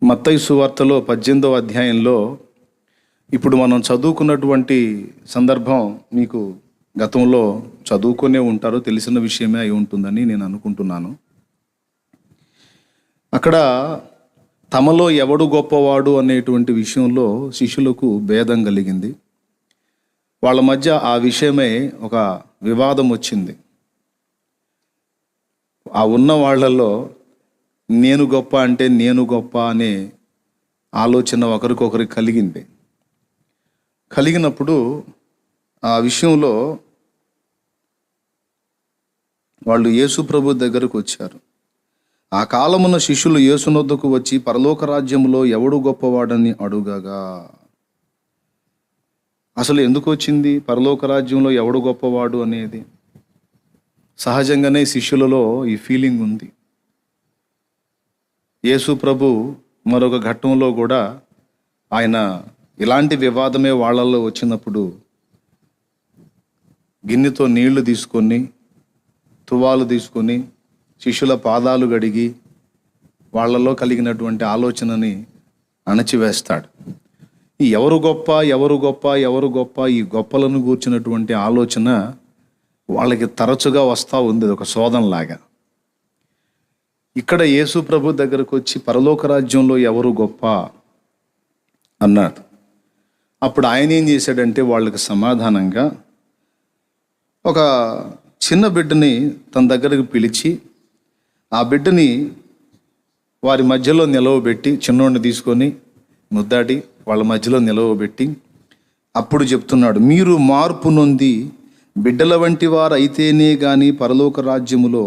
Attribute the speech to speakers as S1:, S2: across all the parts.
S1: మత్తయి సువార్తలో 18వ అధ్యాయంలో ఇప్పుడు మనం చదువుకున్నటువంటి సందర్భం మీకు గతంలో చదువుకునే ఉంటారో తెలిసిన విషయమే అయి ఉంటుందని నేను అనుకుంటున్నాను. అక్కడ తమలో ఎవడు గొప్పవాడు అనేటువంటి విషయంలో శిష్యులకు భేదం కలిగింది. వాళ్ళ మధ్య ఆ విషయమై ఒక వివాదం వచ్చింది. ఆ ఉన్న వాళ్ళల్లో నేను గొప్ప అంటే నేను గొప్ప అనే ఆలోచన ఒకరికొకరికి కలిగినప్పుడు ఆ విషయంలో వాళ్ళు యేసు ప్రభు దగ్గరకు వచ్చారు. ఆ కాలమున శిష్యులు యేసునొద్దకు వచ్చి పరలోక రాజ్యంలో ఎవడు గొప్పవాడని అడుగగా, అసలు ఎందుకు వచ్చింది పరలోక రాజ్యంలో ఎవడు గొప్పవాడు అనేది? సహజంగానే శిష్యులలో ఈ ఫీలింగ్ ఉంది. యేసు ప్రభు మరొక ఘట్టంలో కూడా ఆయన ఇలాంటి వివాదమే వాళ్ళల్లో వచ్చినప్పుడు గిన్నెతో నీళ్లు తీసుకొని తువాలు తీసుకొని శిష్యుల పాదాలు గడిగి వాళ్ళలో కలిగినటువంటి ఆలోచనని అణచివేస్తాడు. ఈ ఎవరు గొప్ప ఎవరు గొప్ప ఎవరు గొప్ప ఈ గొప్పలను గూర్చినటువంటి ఆలోచన వాళ్ళకి తరచుగా వస్తూ ఉంది, ఒక శోధనలాగా. ఇక్కడ యేసు ప్రభు దగ్గరకు వచ్చి పరలోక రాజ్యంలో ఎవరు గొప్ప అన్నాడు. అప్పుడు ఆయన ఏం చేశాడంటే వాళ్ళకి సమాధానంగా ఒక చిన్న బిడ్డని తన దగ్గరకు పిలిచి ఆ బిడ్డని వారి మధ్యలో నిలవబెట్టి, చిన్నోడిని తీసుకొని ముద్దాడి వాళ్ళ మధ్యలో నిలవబెట్టి అప్పుడు చెప్తున్నాడు, మీరు మార్పు నొంది బిడ్డల వంటి వారు అయితేనే కానీ పరలోక రాజ్యములో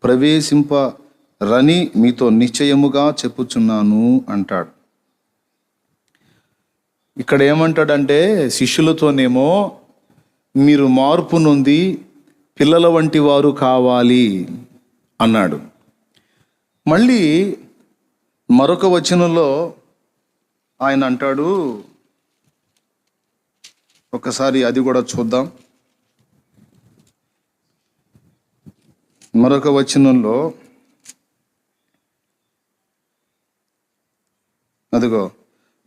S1: ప్రవేశింపరని మీతో నిశ్చయముగా చెప్పుచున్నాను అంటాడు. ఇక్కడ ఏమంటాడంటే శిష్యులతోనేమో మీరు మార్పు నొంది పిల్లల వంటి వారు కావాలి అన్నాడు. మళ్ళీ మరొక వచనంలో ఆయన అంటాడు, ఒకసారి అది కూడా చూద్దాం. మరొక వచనంలో అదిగో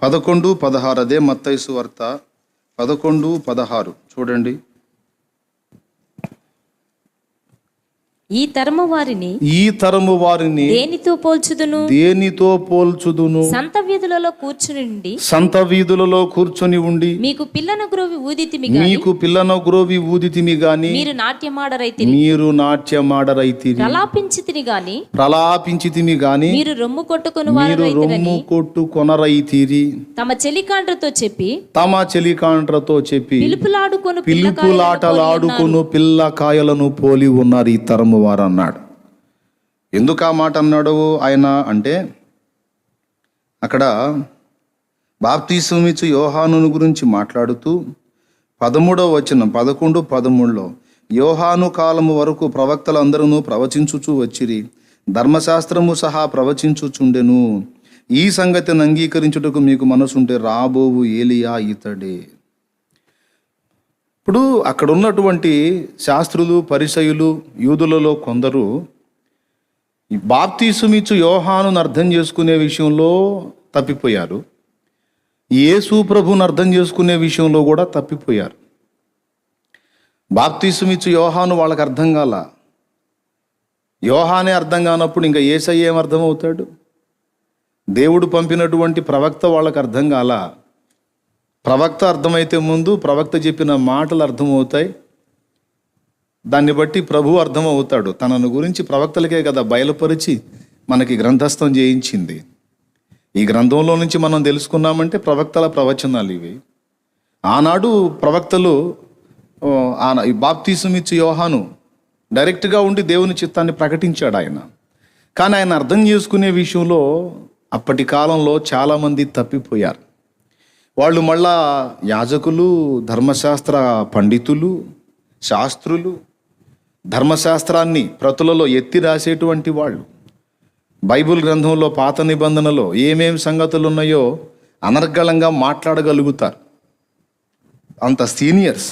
S1: 11:16, అదే మత్తయి సువార్త 11:16 చూడండి.
S2: ఈ తరము వారిని దేనితో పోల్చుదును? సంత వీధులలో కూర్చుని ఉండి మీకు పిల్లన గ్రోవి ఊదితిమి గాని మీరు నాట్యమాడరైతిరి ప్రలాపించితిమి గాని మీరు రొమ్ము కొట్టుకొనరైతిరి. తమ చెలికాండ్రతో చెప్పి పిలుపులాటలాడుకొను పిల్లకాయలను పోలి ఉన్నారు ఈ తరము వారు అన్నాడు. ఎందుకు ఆ మాట అన్నాడు ఆయన అంటే, అక్కడ బాప్తిసమిచ్చు యోహాను గురించి మాట్లాడుతూ 13వ వచనం 11:13లో యోహాను కాలము వరకు ప్రవక్తలందరూ ప్రవచించుచూ వచ్చిరి, ధర్మశాస్త్రము సహా ప్రవచించుచుండెను. ఈ సంగతిని అంగీకరించుటకు మీకు మనసుంటే రాబోవు ఏలియా ఇతడే. ఇప్పుడు అక్కడ ఉన్నటువంటి శాస్త్రులు పరిసయ్యులు యూదులలో కొందరు ఈ బాప్తిసమిచ్చు యోహానును అర్థం చేసుకునే విషయంలో తప్పిపోయారు, యేసు ప్రభువును అర్థం చేసుకునే విషయంలో కూడా తప్పిపోయారు. బాప్తిసమిచ్చు యోహాను వాళ్ళకి అర్థం కాల. యోహానే అర్థం కానప్పుడు ఇంకా యేసయ్య ఏం అర్థమవుతాడు? దేవుడు పంపినటువంటి ప్రవక్త వాళ్ళకి అర్థం కాల. ప్రవక్త అర్థమైతే ముందు ప్రవక్త చెప్పిన మాటలు అర్థమవుతాయి, దాన్ని బట్టి ప్రభు అర్థమవుతాడు. తనను గురించి ప్రవక్తలకే కదా బయలుపరిచి మనకి గ్రంథస్థం చేయించింది. ఈ గ్రంథంలో నుంచి మనం తెలుసుకున్నామంటే ప్రవక్తల ప్రవచనాలు ఇవి. ఆనాడు ప్రవక్తలు ఈ బాప్తిసమిచ్చు యోహాను డైరెక్ట్గా ఉండి దేవుని చిత్తాన్ని ప్రకటించాడు ఆయన. కానీ ఆయన అర్థం చేసుకునే విషయంలో అప్పటి కాలంలో చాలామంది తప్పిపోయారు. వాళ్ళు మళ్ళా యాజకులు, ధర్మశాస్త్ర పండితులు, శాస్త్రులు, ధర్మశాస్త్రాన్ని ప్రతులలో ఎత్తి రాసేటువంటి వాళ్ళు, బైబిల్ గ్రంథంలో పాత నిబంధనలో ఏమేం సంగతులు ఉన్నాయో అనర్గళంగా మాట్లాడగలుగుతారు. అంత సీనియర్స్.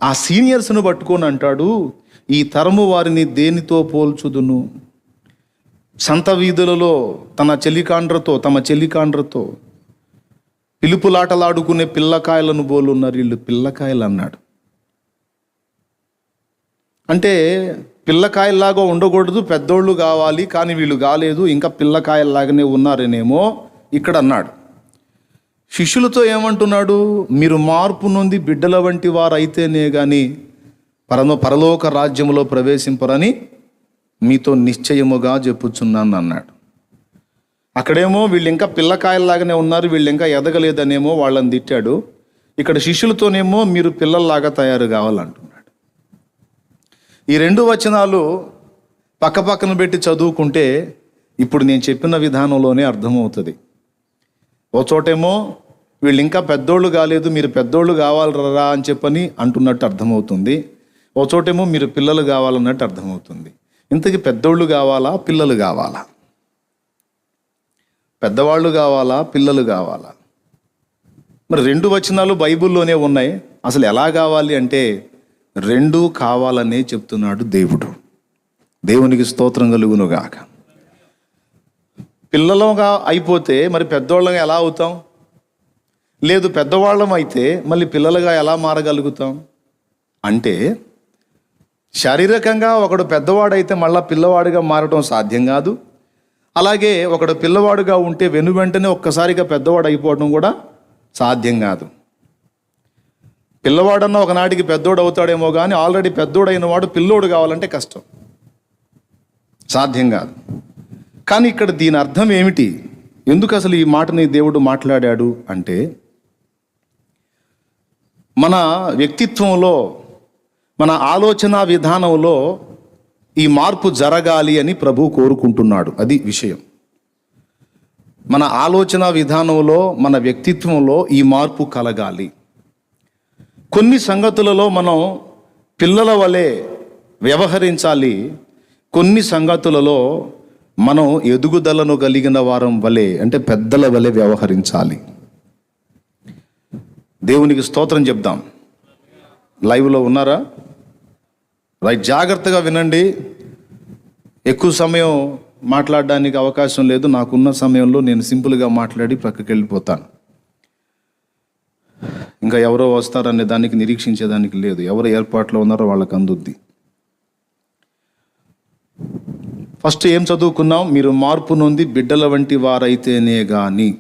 S2: ఆ సీనియర్స్ను పట్టుకొని అంటాడు, ఈ తరము వారిని దేనితో పోల్చుదును? సంత వీధులలో తమ చెల్లికాండ్రతో పిలుపులాటలాడుకునే పిల్లకాయలను బోలున్నారు, వీళ్ళు పిల్లకాయలు అన్నాడు. అంటే పిల్లకాయల్లాగా ఉండకూడదు, పెద్దోళ్ళు కావాలి, కానీ వీళ్ళు కాలేదు, ఇంకా పిల్లకాయల్లాగానే ఉన్నారనేమో ఇక్కడ అన్నాడు. శిష్యులతో ఏమంటున్నాడు? మీరు మార్పు నొంది బిడ్డల వంటి వారు అయితేనే కానీ పరలోక రాజ్యములో ప్రవేశింపరని మీతో నిశ్చయముగా చెప్పుచున్నాను అన్నాడు. అక్కడేమో వీళ్ళు ఇంకా పిల్లకాయల్లాగానే ఉన్నారు, వీళ్ళు ఇంకా ఎదగలేదనేమో వాళ్ళని తిట్టాడు. ఇక్కడ శిష్యులతోనేమో మీరు పిల్లల్లాగా తయారు కావాలంటున్నాడు. ఈ 2 వచనాలు పక్కపక్కన పెట్టి చదువుకుంటే ఇప్పుడు నేను చెప్పిన విధానంలోనే అర్థమవుతుంది. ఓ చోటేమో వీళ్ళు ఇంకా పెద్దోళ్ళు కాలేదు, మీరు పెద్దోళ్ళు కావాలరా అని చెప్పని అంటున్నట్టు అర్థమవుతుంది. ఓ చోటేమో మీరు పిల్లలు కావాలన్నట్టు అర్థమవుతుంది. ఇంతకీ పెద్దోళ్ళు కావాలా, పిల్లలు కావాలా? పెద్దవాళ్ళు కావాలా, పిల్లలు కావాలా? మరి 2 వచనాలు బైబిల్లోనే ఉన్నాయి. అసలు ఎలా కావాలి అంటే 2 కావాలనే చెప్తున్నాడు దేవుడు. దేవునికి స్తోత్రం కలుగునుగాక. పిల్లలుగా అయిపోతే మరి పెద్దవాళ్ళగా ఎలా అవుతాం? లేదు, పెద్దవాళ్ళం అయితే మళ్ళీ పిల్లలుగా ఎలా మారగలుగుతాం? అంటే శారీరకంగా ఒకడు పెద్దవాడైతే మళ్ళీ పిల్లవాడిగా మారటం సాధ్యం కాదు. అలాగే ఒకడు పిల్లవాడుగా ఉంటే వెనువెంటనే ఒక్కసారిగా పెద్దవాడు అయిపోవడం కూడా సాధ్యం కాదు. పిల్లవాడన్నా ఒకనాటికి పెద్దోడు అవుతాడేమో కానీ ఆల్రెడీ పెద్దోడైన వాడు పిల్లోడు కావాలంటే కష్టం, సాధ్యం కాదు. కానీ ఇక్కడ దీని అర్థం ఏమిటి? ఎందుకు అసలు ఈ మాటని దేవుడు మాట్లాడాడు అంటే, మన వ్యక్తిత్వంలో, మన ఆలోచన విధానంలో ఈ మార్పు జరగాలి అని ప్రభు కోరుకుంటున్నాడు. అది విషయం. మన ఆలోచన విధానంలో, మన వ్యక్తిత్వంలో ఈ మార్పు కలగాలి. కొన్ని సంగతులలో మనం పిల్లల వలె వ్యవహరించాలి, కొన్ని సంగతులలో మనం ఎదుగుదలను కలిగిన వారం వలె, అంటే పెద్దల వలె వ్యవహరించాలి. దేవునికి స్తోత్రం చెప్దాం. లైవ్లో ఉన్నారా? రైట్, జాగ్రత్తగా వినండి. ఎక్కువ సమయం మాట్లాడడానికి అవకాశం లేదు. నాకున్న సమయంలో నేను సింపుల్గా మాట్లాడి ప్రక్కకి వెళ్ళిపోతాను. ఇంకా ఎవరో వస్తారనే దానికి నిరీక్షించేదానికి లేదు. ఎవరు ఏర్పాట్లో ఉన్నారో వాళ్ళకి అందుద్ది. ఫస్ట్ ఏం చదువుకున్నాం? మీరు మార్పు నొంది బిడ్డల వంటి వారైతేనే కానీ.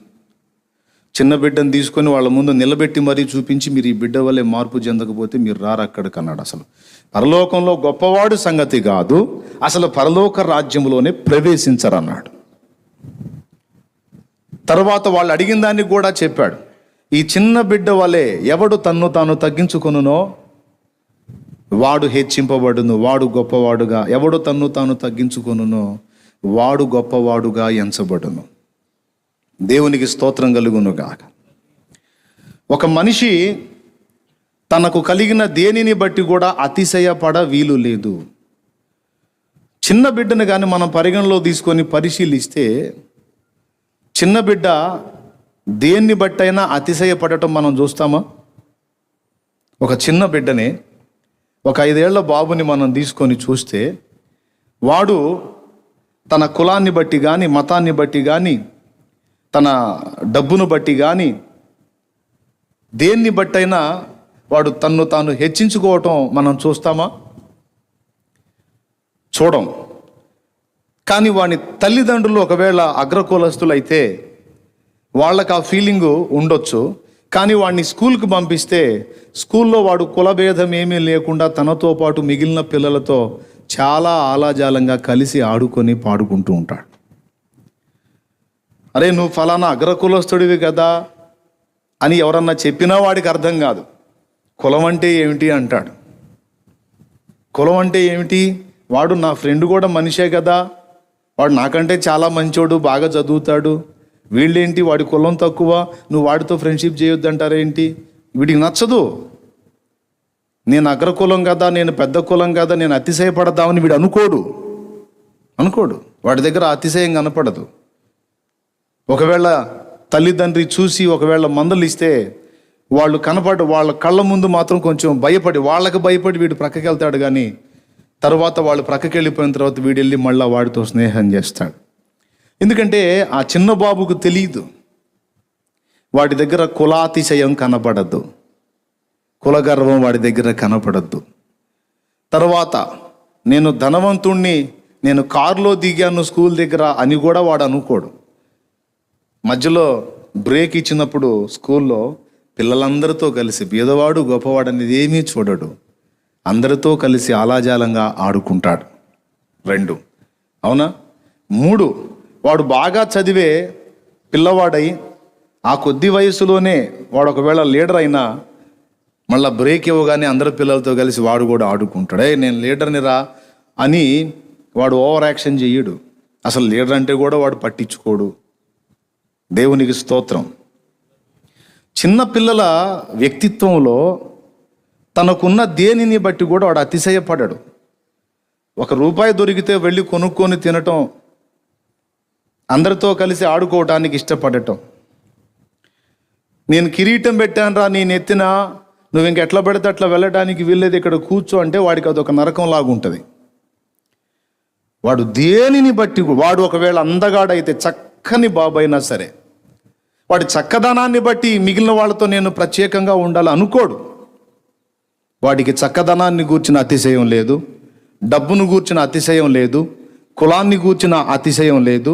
S2: చిన్న బిడ్డను తీసుకొని వాళ్ళ ముందు నిలబెట్టి మరీ చూపించి మీరు ఈ బిడ్డ వల్లే మార్పు చెందకపోతే మీరు రారు అక్కడికి అన్నాడు. అసలు పరలోకంలో గొప్పవాడు సంగతి కాదు, అసలు పరలోక రాజ్యంలోనే ప్రవేశించరన్నాడు. తర్వాత వాళ్ళు అడిగిన దాన్ని కూడా చెప్పాడు. ఈ చిన్న బిడ్డ వలె ఎవడు తన్ను తాను తగ్గించుకొనునో వాడు హెచ్చింపబడును, వాడు గొప్పవాడుగా. ఎవడు తన్ను తాను తగ్గించుకొనునో వాడు గొప్పవాడుగా ఎంచబడును. దేవునికి స్తోత్రం కలుగునుగాక. ఒక మనిషి తనకు కలిగిన దేనిని బట్టి కూడా అతిశయపడ వీలు లేదు. చిన్న బిడ్డను కానీ మనం పరిగణలో తీసుకొని పరిశీలిస్తే, చిన్న బిడ్డ దేన్ని బట్టైనా అతిశయపడటం మనం చూస్తామా? ఒక చిన్న బిడ్డని, ఒక 5 ఏళ్ల బాబుని మనం తీసుకొని చూస్తే, వాడు తన కులాన్ని బట్టి కానీ, మతాన్ని బట్టి కానీ, తన డబ్బును బట్టి కానీ, దేన్ని బట్టైనా వాడు తన్ను తాను హెచ్చించుకోవటం మనం చూస్తామా? చూడం. కానీ వాని తల్లిదండ్రులు ఒకవేళ అగ్రకులస్తులు అయితే వాళ్ళకి ఆ ఫీలింగు ఉండొచ్చు. కానీ వాడిని స్కూల్కి పంపిస్తే స్కూల్లో వాడు కులభేదం ఏమీ లేకుండా తనతో పాటు మిగిలిన పిల్లలతో చాలా ఆలాజాలంగా కలిసి ఆడుకొని పాడుకుంటూ ఉంటాడు. అరే నువ్వు ఫలానా అగ్రకులస్తుడివి కదా అని ఎవరన్నా చెప్పినా వాడికి అర్థం కాదు. కులం అంటే ఏమిటి అంటాడు. కులం అంటే ఏమిటి? వాడు నా ఫ్రెండ్ కూడా మనిషే కదా, వాడు నాకంటే చాలా మంచోడు, బాగా చదువుతాడు, వీళ్ళేంటి వాడి కులం తక్కువ, నువ్వు వాడితో ఫ్రెండ్షిప్ చేయొద్దు అంటారేంటి? వీడికి నచ్చదు. నేను అగ్రకులం కదా, నేను పెద్ద కులం కదా, నేను అతిశయపడదామని వీడు అనుకోడు. వాడి దగ్గర అతిశయం కనపడదు. ఒకవేళ తల్లిదండ్రి చూసి ఒకవేళ మందులు ఇస్తే వాళ్ళు వాళ్ళ కళ్ళ ముందు మాత్రం కొంచెం వాళ్ళకి భయపడి వీడు ప్రక్కకి వెళ్తాడు. కానీ తర్వాత వాళ్ళు ప్రక్కకి వెళ్ళిపోయిన తర్వాత వీడు వెళ్ళి మళ్ళీ వాడితో స్నేహం చేస్తాడు. ఎందుకంటే ఆ చిన్న బాబుకు తెలియదు, వాడి దగ్గర కులాతిశయం కనపడద్దు, కులగర్వం వాడి దగ్గర కనపడద్దు. తర్వాత నేను ధనవంతుణ్ణి, నేను కారులో దిగాను స్కూల్ దగ్గర అని కూడా వాడు అనుకోడు. మధ్యలో బ్రేక్ ఇచ్చినప్పుడు స్కూల్లో పిల్లలందరితో కలిసి బీదవాడు గొప్పవాడు అనేది ఏమీ చూడడు, అందరితో కలిసి ఆలాజాలంగా ఆడుకుంటాడు. 2, అవునా? 3, వాడు బాగా చదివే పిల్లవాడై ఆ కొద్ది వయసులోనే వాడు ఒకవేళ లీడర్ అయినా మళ్ళీ బ్రేక్ ఇవ్వగానే అందరి పిల్లలతో కలిసి వాడు కూడా ఆడుకుంటాడు. నేను లీడర్ని రా అని వాడు ఓవర్ యాక్షన్ చెయ్యడు. అసలు లీడర్ అంటే కూడా వాడు పట్టించుకోడు. దేవునికి స్తోత్రం. చిన్న పిల్లల వ్యక్తిత్వంలో తనకున్న దేనిని బట్టి కూడా వాడు అతిశయపడడు. ₹1 దొరికితే వెళ్ళి కొనుక్కొని తినటం, అందరితో కలిసి ఆడుకోవటానికి ఇష్టపడటం. నేను కిరీటం పెట్టాను రా నీ నెత్తిన, నువ్వు ఇంకెట్లా పెడితే అట్లా వెళ్ళడానికి వీల్లేదు, ఇక్కడ కూర్చో అంటే వాడికి అదొక నరకం లాగుంటుంది. వాడు దేనిని బట్టి, వాడు ఒకవేళ అందగాడైతే, చక్కని బాబు అయినా సరే, వాడి చక్కదనాన్ని బట్టి మిగిలిన వాళ్ళతో నేను ప్రత్యేకంగా ఉండాలి అనుకోడు. వాడికి చక్కదనాన్ని గూర్చిన అతిశయం లేదు, డబ్బును గూర్చిన అతిశయం లేదు, కులాన్ని గూర్చిన అతిశయం లేదు,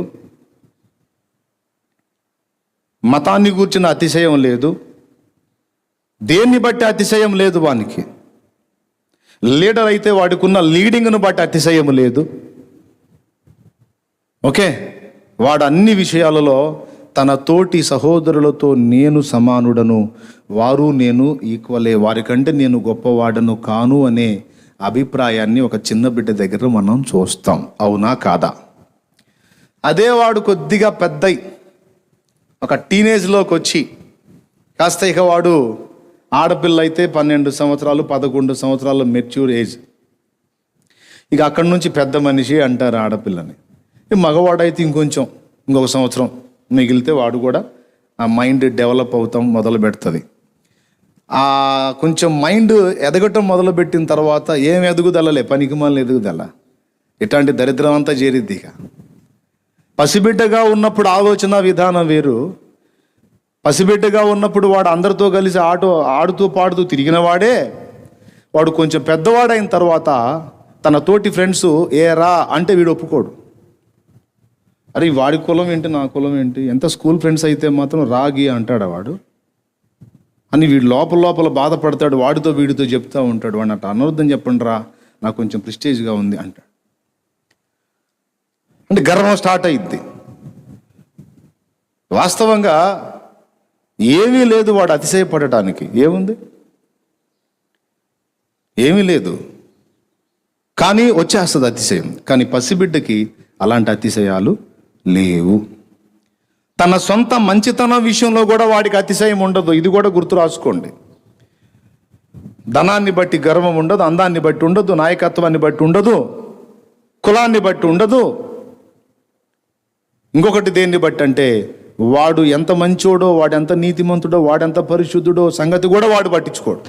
S2: మతాన్ని గూర్చిన అతిశయం లేదు, దేన్ని బట్టి అతిశయం లేదు వానికి. లీడర్ అయితే వాడికున్న లీడింగ్ను బట్టి అతిశయం లేదు. ఓకే, వాడు అన్ని విషయాలలో తన తోటి సహోదరులతో నేను సమానుడను, వారు నేను ఈక్వలే, వారికంటే నేను గొప్పవాడను కాను అనే అభిప్రాయాన్ని ఒక చిన్న బిడ్డ దగ్గర మనం చూస్తాం. అవునా కాదా? అదే వాడు కొద్దిగా పెద్దై ఒక టీనేజ్లోకి వచ్చి కాస్త ఇక వాడు ఆడపిల్ల అయితే 12 సంవత్సరాలు 11 సంవత్సరాలు మెచ్యూర్ ఏజ్, ఇక అక్కడి నుంచి పెద్ద మనిషి అంటారు ఆడపిల్లని. మగవాడైతే ఇంకొక సంవత్సరం మిగిలితే వాడు కూడా ఆ మైండ్ డెవలప్ అవుతాం మొదలు పెడుతుంది. ఆ కొంచెం మైండ్ ఎదగటం మొదలుపెట్టిన తర్వాత ఏం ఎదుగుదలలే, పనికిమాలిన ఎదుగుదల, ఇట్లాంటి దరిద్రం అంతా చేరిద్ది. ఇక పసిబిడ్డగా ఉన్నప్పుడు ఆలోచన విధానం వేరు. పసిబిడ్డగా ఉన్నప్పుడు వాడు అందరితో కలిసి ఆడుతూ పాడుతూ తిరిగిన వాడే, వాడు కొంచెం పెద్దవాడైన తర్వాత తన తోటి ఫ్రెండ్స్ ఏరా అంటే వీడు ఒప్పుకోడు. అరే వాడి కులం ఏంటి, నా కులం ఏంటి, ఎంత స్కూల్ ఫ్రెండ్స్ అయితే మాత్రం రాగి అంటాడు వాడు అని వీడు లోపల బాధపడతాడు. వాడితో వీడితో చెప్తూ ఉంటాడు, వాడిని అట్లా అనవద్దని చెప్పండి రా, నాకు కొంచెం ప్రెస్టేజ్గా ఉంది అంటాడు. అంటే గర్వం స్టార్ట్ అయ్యిద్ది. వాస్తవంగా ఏమీ లేదు వాడు అతిశయపడటానికి, ఏముంది, ఏమీ లేదు, కానీ వచ్చేస్తుంది అతిశయం. కానీ పసిబిడ్డకి అలాంటి అతిశయాలు లేవు. తన సొంత మంచితనం విషయంలో కూడా వాడికి అతిశయం ఉండదు. ఇది కూడా గుర్తు రాసుకోండి. ధనాన్ని బట్టి గర్వం ఉండదు, అందాన్ని బట్టి ఉండదు, నాయకత్వాన్ని బట్టి ఉండదు, కులాన్ని బట్టి ఉండదు. ఇంకొకటి దేన్ని బట్టి అంటే వాడు ఎంత మంచోడో, వాడెంత నీతిమంతుడో, వాడెంత పరిశుద్ధుడో సంగతి కూడా వాడు పట్టించుకోడు.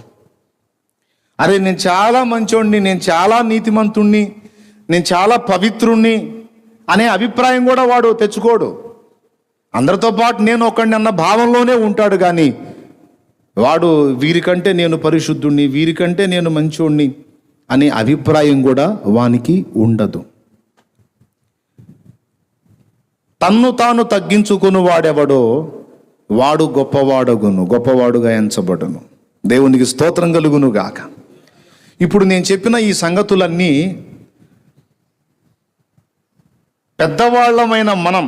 S2: అరే నేను చాలా మంచోడిని, నేను చాలా నీతిమంతుణ్ణి, నేను చాలా పవిత్రుణ్ణి అనే అభిప్రాయం కూడా వాడు తెచ్చుకోడు. అందరితో పాటు నేను ఒకడిని అన్న భావంలోనే ఉంటాడు. కానీ వాడు వీరికంటే నేను పరిశుద్ధుణ్ణి, వీరికంటే నేను మంచోడిని అనే అభిప్రాయం కూడా వానికి ఉండదు. తన్ను తాను తగ్గించుకుని వాడెవడో వాడు గొప్పవాడుగా ఎంచబడును. దేవునికి స్తోత్రం కలుగును గాక. ఇప్పుడు నేను చెప్పిన ఈ సంగతులన్నీ పెద్దవాళ్ళమైన మనం,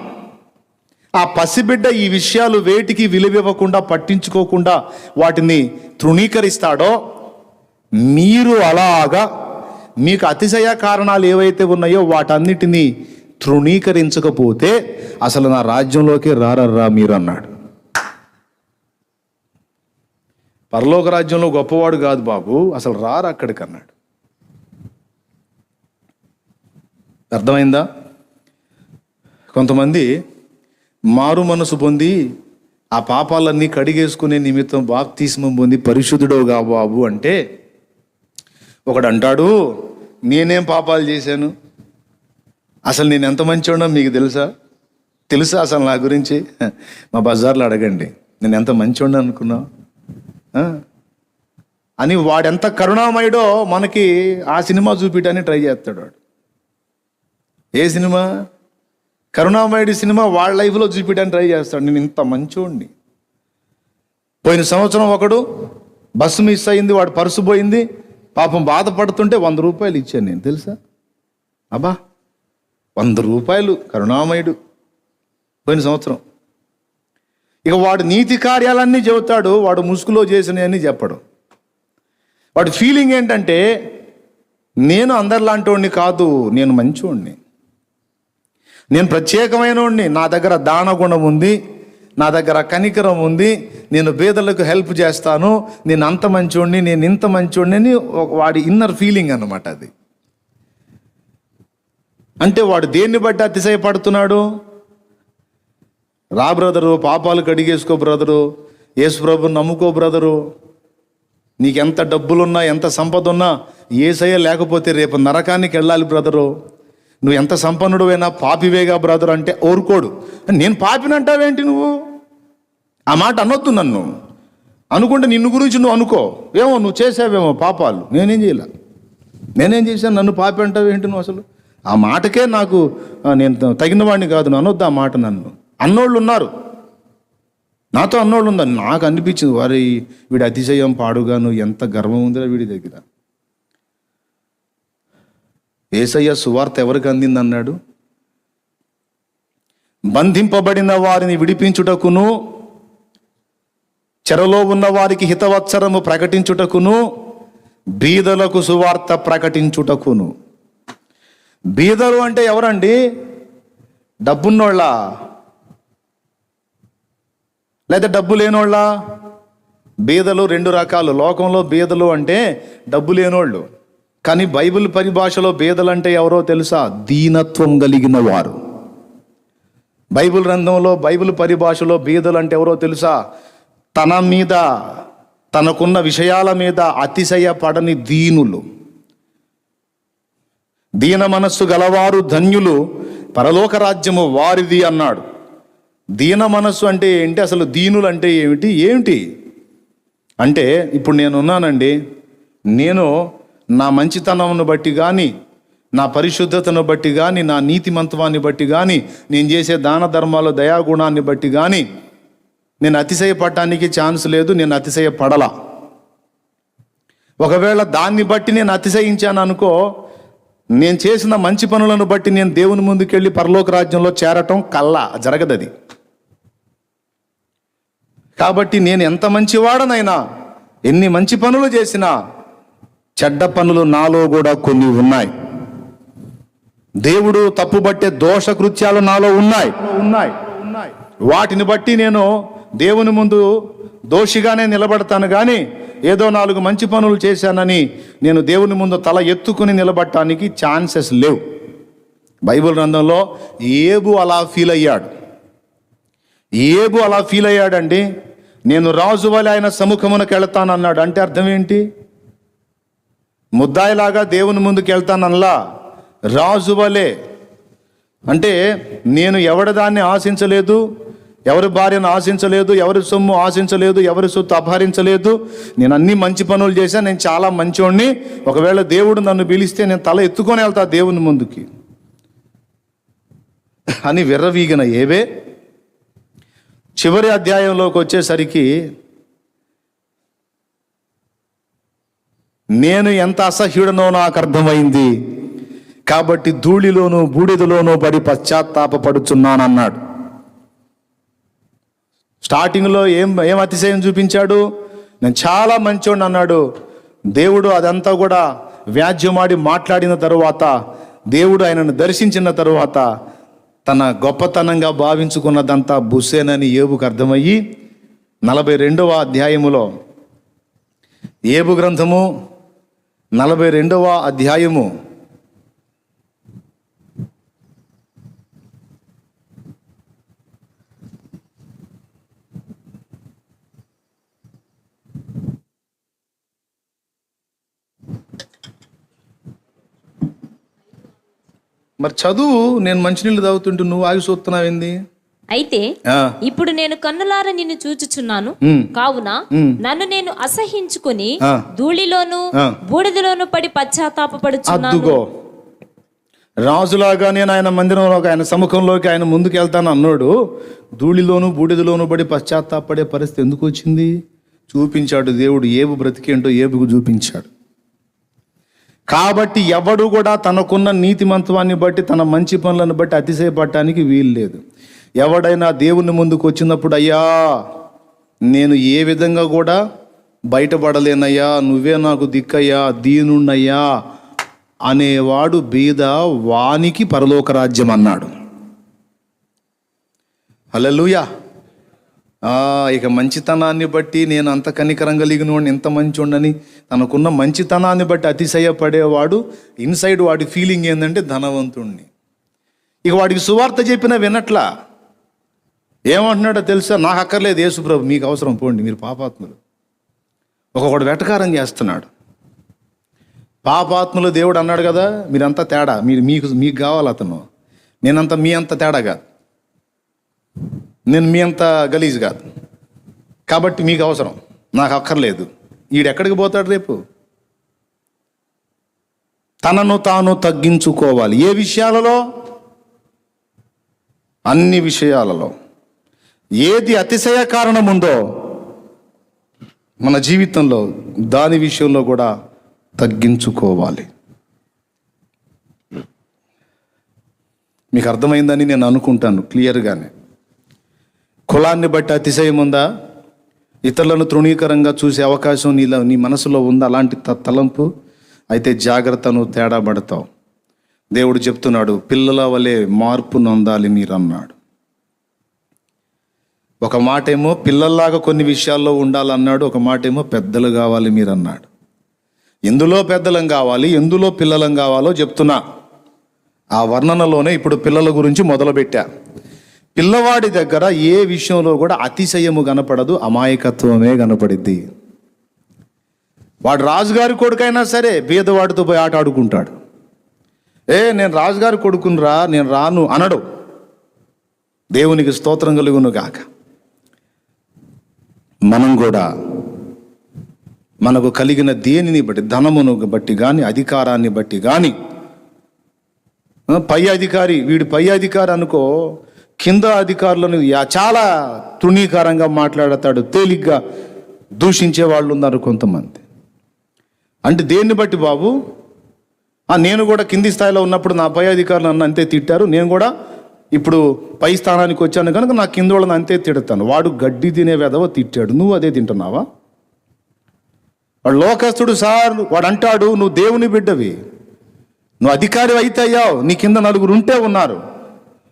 S2: ఆ పసిబిడ్డ ఈ విషయాలు వేటికి విలువివ్వకుండా పట్టించుకోకుండా వాటిని తృణీకరిస్తాడో, మీరు అలాగా మీకు అతిశయ కారణాలు ఏవైతే ఉన్నాయో వాటన్నిటినీ తృణీకరించకపోతే అసలు నా రాజ్యంలోకి రారర్రా మీరు అన్నాడు. పరలోక రాజ్యంలో గొప్పవాడు కాదు బాబు, అసలు రారు అక్కడికి అన్నాడు. అర్థమైందా? కొంతమంది మారు మనసు పొంది ఆ పాపాలన్నీ కడిగేసుకునే నిమిత్తం బాప్తిస్మం పొంది పరిశుద్ధుడవుగా బాబు అంటే, ఒకడు అంటాడు నేనేం పాపాలు చేశాను, అసలు నేను ఎంత మంచివాడో మీకు తెలుసా,
S1: తెలుసా అసలు నా గురించి? మా బజార్లో అడగండి, నేను ఎంత మంచివాడిని అనుకున్నావు అని. వాడెంత కరుణామయుడో మనకి ఆ సినిమా చూపించడానికి ట్రై చేస్తాడు వాడు. ఏ సినిమా? కరుణామయుడి సినిమా వాళ్ళ లైఫ్లో చూపించడానికి ట్రై చేస్తాడు. నేను ఇంత మంచోడిని. పోయిన సంవత్సరం ఒకడు బస్సు మిస్ అయింది, వాడు పర్సు పోయింది, పాపం బాధపడుతుంటే 100 రూపాయలు ఇచ్చాను నేను, తెలుసా? అబ్బా, 100 రూపాయలు కరుణామయుడు పోయిన సంవత్సరం. ఇక వాడు నీతి కార్యాలన్నీ చెబుతాడు, వాడు ముసుగులో చేసినవన్నీ చెప్పడు. వాడి ఫీలింగ్ ఏంటంటే, నేను అందరిలాంటి వాడిని కాదు, నేను మంచివాడిని, నేను ప్రత్యేకమైన వాడిని, నా దగ్గర దానగుణం ఉంది, నా దగ్గర కనికరం ఉంది, నేను పేదలకు హెల్ప్ చేస్తాను, నేను అంత మంచివాడిని, నేను ఇంత మంచివాడిని అని వాడి ఇన్నర్ ఫీలింగ్ అన్నమాట అది. అంటే వాడు దేన్ని బట్టి అతిశయపడుతున్నాడు? రా బ్రదరు, పాపాలు కడిగేసుకో బ్రదరు, యేసు ప్రభుని నమ్ముకో బ్రదరు, నీకు ఎంత డబ్బులున్నా ఎంత సంపద ఉన్నా యేసయ్య లేకపోతే రేపు నరకానికి వెళ్ళాలి బ్రదరు, నువ్వు ఎంత సంపన్నుడువైనా పాపివేగా బ్రదర్ అంటే ఊరుకోడు. నేను పాపినంటావేంటి నువ్వు? ఆ మాట అనొద్దు నన్ను. అనుకుంటే నిన్ను గురించి నువ్వు అనుకో, ఏమో నువ్వు చేసావేమో పాపాలు, నేనేం చేశాను, నన్ను పాపి అంటావేంటి నువ్వు? అసలు ఆ మాటకే నాకు నేను తగిన వాడిని కాదు, నువ్వు అనొద్దు ఆ మాట. నన్ను అన్నోళ్ళు ఉన్నారు, నాతో అన్నోళ్ళు ఉన్నారు. నాకు అనిపించింది, వారి వీడి అతిశయం పాడుగాను, ఎంత గర్వం ఉందిరా వీడి దగ్గర. యేసయ్య సువార్త ఎవరికి అందింది అన్నాడు? బంధింపబడిన వారిని విడిపించుటకును, చెరలో ఉన్న వారికి హితవత్సరము ప్రకటించుటకును, బీదలకు సువార్త ప్రకటించుటకును. బీదలు అంటే ఎవరండి? డబ్బున్నోళ్ళ లేదా డబ్బు లేనోళ్ళ? బీదలు 2 రకాలు. లోకంలో బీదలు అంటే డబ్బు లేనోళ్ళు, కానీ బైబిల్ పరిభాషలో బీదలు అంటే ఎవరో తెలుసా? దీనత్వం కలిగిన వారు. బైబిల్ గ్రంథంలో బైబిల్ పరిభాషలో బీదలు అంటే ఎవరో తెలుసా? తన మీద, తనకున్న విషయాల మీద అతిశయపడని దీనులు. దీన మనస్సు గలవారు ధన్యులు, పరలోక రాజ్యము వారిది అన్నాడు. దీన మనస్సు అంటే ఏంటి? అసలు దీనులు అంటే ఏమిటి అంటే, ఇప్పుడు నేను ఉన్నానండి, నేను నా మంచితనంను బట్టి కానీ, నా పరిశుద్ధతను బట్టి కానీ, నా నీతిమంతవాన్ని బట్టి కానీ, నేను చేసే దాన ధర్మాలు దయాగుణాన్ని బట్టి కానీ నేను అతిశయపడటానికి ఛాన్స్ లేదు, నేను అతిశయపడలా. ఒకవేళ దాన్ని బట్టి నేను అతిశయించాను అనుకో, నేను చేసిన మంచి పనులను బట్టి నేను దేవుని ముందుకెళ్ళి పరలోక రాజ్యంలో చేరటం కల్లా జరగదది. కాబట్టి నేను ఎంత మంచివాడనైనా, ఎన్ని మంచి పనులు చేసినా, చెడ్డ పనులు నాలో కూడా కొన్ని ఉన్నాయి. దేవుడు తప్పుబట్టే దోష కృత్యాలు నాలో ఉన్నాయి. వాటిని బట్టి నేను దేవుని ముందు దోషిగానే నిలబడతాను, కానీ ఏదో 4 మంచి పనులు చేశానని నేను దేవుని ముందు తల ఎత్తుకుని నిలబడటానికి ఛాన్సెస్ లేవు. బైబిల్ గ్రంథంలో ఏబు అలా ఫీల్ అయ్యాడండి. నేను రాజు వలె ఆయన సముఖమునకు వెళతానన్నాడు. అంటే అర్థం ఏంటి? ముద్దాయిలాగా దేవుని ముందుకు వెళ్తానల్లా, రాజు వలె అంటే నేను ఎవరి దాన్ని ఆశించలేదు, ఎవరి భార్యను ఆశించలేదు, ఎవరి సొమ్ము ఆశించలేదు, ఎవరి సొత్తు అపహరించలేదు, నేను అన్ని మంచి పనులు చేశాను, నేను చాలా మంచివాడిని. ఒకవేళ దేవుడు నన్ను పిలిస్తే నేను తల ఎత్తుకొని వెళ్తా దేవుని ముందుకి అని విర్రవీగిన ఏవే చివరి అధ్యాయంలోకి వచ్చేసరికి నేను ఎంత అసహ్యుడనో నాకు అర్థమైంది, కాబట్టి ధూళిలోనూ బూడిదలోనూ పడి పశ్చాత్తాపపడుచున్నానన్నాడు. స్టార్టింగ్లో ఏం అతిశయం చూపించాడు? నేను చాలా మంచోడిని అన్నాడు. దేవుడు అదంతా కూడా వ్యాజ్యమాడి మాట్లాడిన తరువాత, దేవుడు ఆయనను దర్శించిన తరువాత తన గొప్పతనంగా భావించుకున్నదంతా బుస్సేనని ఏబుకు అర్థమయ్యి 42వ అధ్యాయములో, ఏబు గ్రంథము 42వ అధ్యాయము 'మరి చదువు, నేను మంచినీళ్ళు తాగుతుంటే నువ్వు ఆగి చూస్తున్నావేంది?
S3: అయితే
S2: ఆ,
S3: ఇప్పుడు నేను కన్నులారా నిన్ను చూచుచున్నాను, కావున నన్ను నేను అసహించుకొని
S2: ఆ.
S3: ధూళిలోను
S2: ఆ.
S3: బూడిదలోను పడి పశ్చాత్తాపపడుచున్నాను.
S2: అద్దుగో రాజులాగా నేను ఆయన మందిరంలోకి ఆయన సముఖంలోకి ఆయన ముందుకు వెళ్తాను అన్నాడు. ధూళిలోను బూడిదలోను పడి పశ్చాత్తాపడే పరిస్థితి ఎందుకు వచ్చింది? చూపించాడు దేవుడు. ఏబు బ్రతికేంటో ఏబుకు చూపించాడు. కాబట్టి ఎవడు కూడా తనకున్న నీతిమంత్వాన్ని బట్టి తన మంచి పనులను బట్టి అతిశయపడటానికి వీలు లేదు. ఎవడైనా దేవుని ముందుకు వచ్చినప్పుడు, అయ్యా నేను ఏ విధంగా కూడా బయటపడలేనయ్యా, నువ్వే నాకు దిక్కయ్యా, దీనున్నయ్యా అనేవాడు బీద, వానికి పరలోక రాజ్యం అన్నాడు. హల్లెలూయా. ఇక మంచితనాన్ని బట్టి నేను అంత కనికరంగా కలిగినవాడిని, ఇంత మంచోడని తనకున్న మంచితనాన్ని బట్టి అతిశయపడేవాడు ఇన్సైడ్ వాడి ఫీలింగ్ ఏంటంటే ధనవంతుణ్ణి. ఇక వాడికి సువార్త చెప్పినా వినట్లా. ఏమంటున్నాడో తెలుసా? నాకు అక్కర్లేదు యేసు ప్రభు, మీకు అవసరం, పోండి, మీరు పాపాత్ములు. ఒక్కొక్కడు వెటకారం చేస్తున్నాడు. పాపాత్ములు దేవుడు అన్నాడు కదా, మీరంతా తేడా, మీకు కావాలి అతను. నేనంత మీ అంత తేడా కాదు, నేను మీ అంత గలీజ్ కాదు, కాబట్టి మీకు అవసరం, నాకు అక్కర్లేదు. ఈడెక్కడికి పోతాడు రేపు? తనను తాను తగ్గించుకోవాలి. ఏ విషయాలలో? అన్ని విషయాలలో. ఏది అతిశయ కారణం ఉందో మన జీవితంలో దాని విషయంలో కూడా తగ్గించుకోవాలి. మీకు అర్థమైందని నేను అనుకుంటాను క్లియర్గానే. కులాన్ని బట్టి అతిశయం ఉందా? ఇతరులను తృణీకరంగా చూసే అవకాశం నీ మనసులో ఉందా? అలాంటి తలంపు అయితే జాగ్రత్తను తేడా పడతావు. దేవుడు చెప్తున్నాడు, పిల్లల వలె మార్పు నొందాలి మీరు అన్నాడు. ఒక మాట ఏమో పిల్లల్లాగా కొన్ని విషయాల్లో ఉండాలన్నాడు, ఒక మాట ఏమో పెద్దలు కావాలి మీరు అన్నాడు. ఎందులో పెద్దలం కావాలి, ఎందులో పిల్లలం కావాలో చెప్తున్నా. ఆ వర్ణనలోనే ఇప్పుడు పిల్లల గురించి మొదలుపెట్టా. పిల్లవాడి దగ్గర ఏ విషయంలో కూడా అతిశయము కనపడదు, అమాయకత్వమే కనపడిద్ది. వాడు రాజుగారి కొడుకైనా సరే బీదవాడితో పోయి ఆట ఆడుకుంటాడు. నేను రాజుగారి కొడుకునురా, నేను రాను అనడు. దేవునికి స్తోత్రం కలుగును గాక. మనం కూడా మనకు కలిగిన దేనిని బట్టి, ధనమును బట్టి కానీ, అధికారాన్ని బట్టి కానీ, పై అధికారి, వీడు పై అధికారి అనుకో, కింద అధికారులను చాలా తృణీకారంగా మాట్లాడతాడు, తేలిగ్గా దూషించే వాళ్ళు ఉన్నారు కొంతమంది. అంటే దేన్ని బట్టి బాబు? నేను కూడా కింది స్థాయిలో ఉన్నప్పుడు నా పై అధికారులు నన్ను అంతే తిట్టారు, నేను కూడా ఇప్పుడు పై స్థానానికి వచ్చాను కనుక నా కింద వాళ్ళని అంతే తిడతాను. వాడు గడ్డి తినే వెధవ తిట్టాడు, నువ్వు అదే తింటున్నావా? వాడు లోకస్తుడు సార్, వాడు అంటాడు నువ్వు దేవుని బిడ్డవి, నువ్వు అధికారి అయితే అయ్యావు, నీ కింద నలుగురు ఉంటే ఉన్నారు,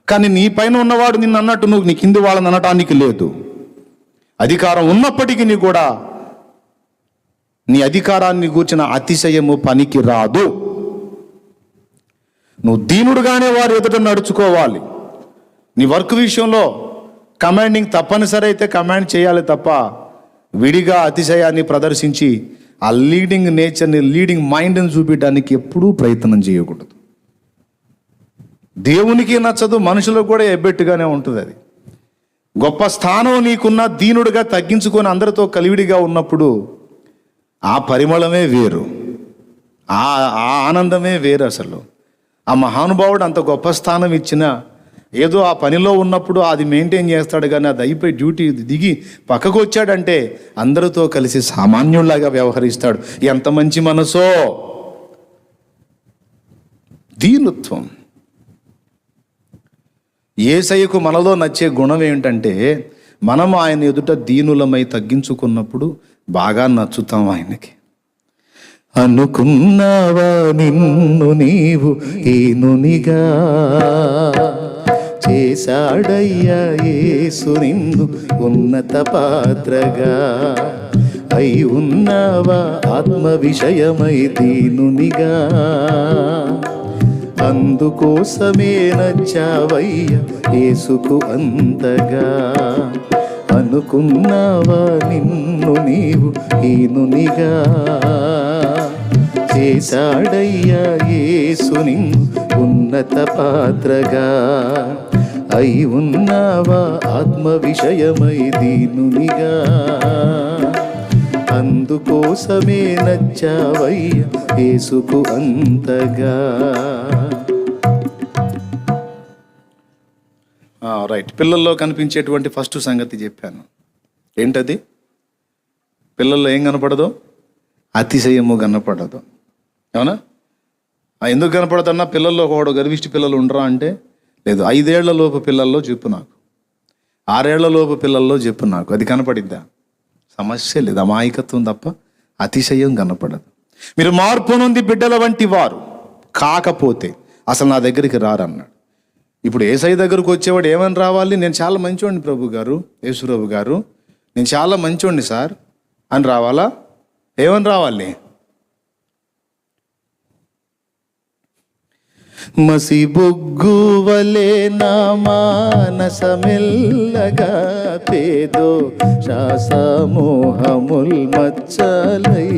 S2: కానీ నీ పైన ఉన్నవాడు నిన్ను అన్నట్టు నువ్వు నీ కింది వాళ్ళని అనటానికి లేదు. అధికారం ఉన్నప్పటికీ నీ కూడా నీ అధికారాన్ని గూర్చిన అతిశయము పనికి రాదు. నువ్వు దీనుడుగానే వారు ఎదుట నడుచుకోవాలి. నీ వర్క్ విషయంలో కమాండింగ్ తప్పనిసరి అయితే కమాండ్ చేయాలి తప్ప విడిగా అతిశయాన్ని ప్రదర్శించి ఆ లీడింగ్ నేచర్ని, లీడింగ్ మైండ్ని చూపించడానికి ఎప్పుడూ ప్రయత్నం చేయకూడదు. దేవునికి నచ్చదు, మనుషులకు కూడా ఎబ్బెట్టుగానే ఉంటుంది. అది గొప్ప స్థానం నీకున్న దీనుడుగా తగ్గించుకొని అందరితో కలివిడిగా ఉన్నప్పుడు ఆ పరిమళమే వేరు, ఆ ఆనందమే వేరు. అసలు ఆ మహానుభావుడు అంత గొప్ప స్థానం ఇచ్చినా ఏదో ఆ పనిలో ఉన్నప్పుడు అది మెయింటైన్ చేస్తాడు, కానీ అది అయిపోయి డ్యూటీ దిగి పక్కకు వచ్చాడంటే అందరితో కలిసి సామాన్యుల్లాగా వ్యవహరిస్తాడు. ఎంత మంచి మనసో! దీనుత్వం. యేసయ్యకు మనలో నచ్చే గుణం ఏంటంటే మనం ఆయన ఎదుట దీనులమై తగ్గించుకున్నప్పుడు బాగా నచ్చుతాం ఆయనకి. అనుకున్నావా నిన్ను నీవు ఈనునిగా, చేశాడయ్యా యేసు నిన్ను ఉన్నత పాత్రగా, అయి ఉన్నావా ఆత్మ విషయమై దీనునిగా, అందుకోసమే నచ్చావయ్య యేసుకు అంతగా. అనుకున్నావా నిన్ను నీవు హీనునిగా, చేశాడయ్యా యేసు నిన్ను ఉన్నత పాత్రగా, అయి ఉన్నావా ఆత్మ విషయమై దీనునిగా, అందుకోసమే నచ్చావయ్య యేసుకు అంతగా. రైట్, పిల్లల్లో కనిపించేటువంటి ఫస్ట్ సంగతి చెప్పాను. ఏంటది? పిల్లల్లో ఏం కనపడదు? అతిశయము కనపడదు. అవునా? ఎందుకు కనపడదన్నా? పిల్లల్లో ఒకడు గర్విష్టి పిల్లలు ఉండరా అంటే లేదు. 5 ఏళ్ల లోపు పిల్లల్లో చెప్పు నాకు, 6 ఏళ్ల లోపు పిల్లల్లో చెప్పు నాకు, అది కనపడిద్దా? సమస్య లేదు, అమాయకత్వం తప్ప అతిశయం కనపడదు. మీరు మార్పు నొంది బిడ్డల వంటి వారు కాకపోతే అసలు నా దగ్గరికి రారన్నాడు. ఇప్పుడు యేసయ్య దగ్గరకు వచ్చేవాడు ఏమని రావాలి? నేను చాలా మంచివాడిని ప్రభు గారు, యేసుప్రభు గారు, నేను చాలా మంచివాడిని సార్ అని రావాలా? ఏమని రావాలి? మసి బొగ్గు వలే నా మానసమెల్లగా పేదో శాసమోహముల్ మచ్చలై.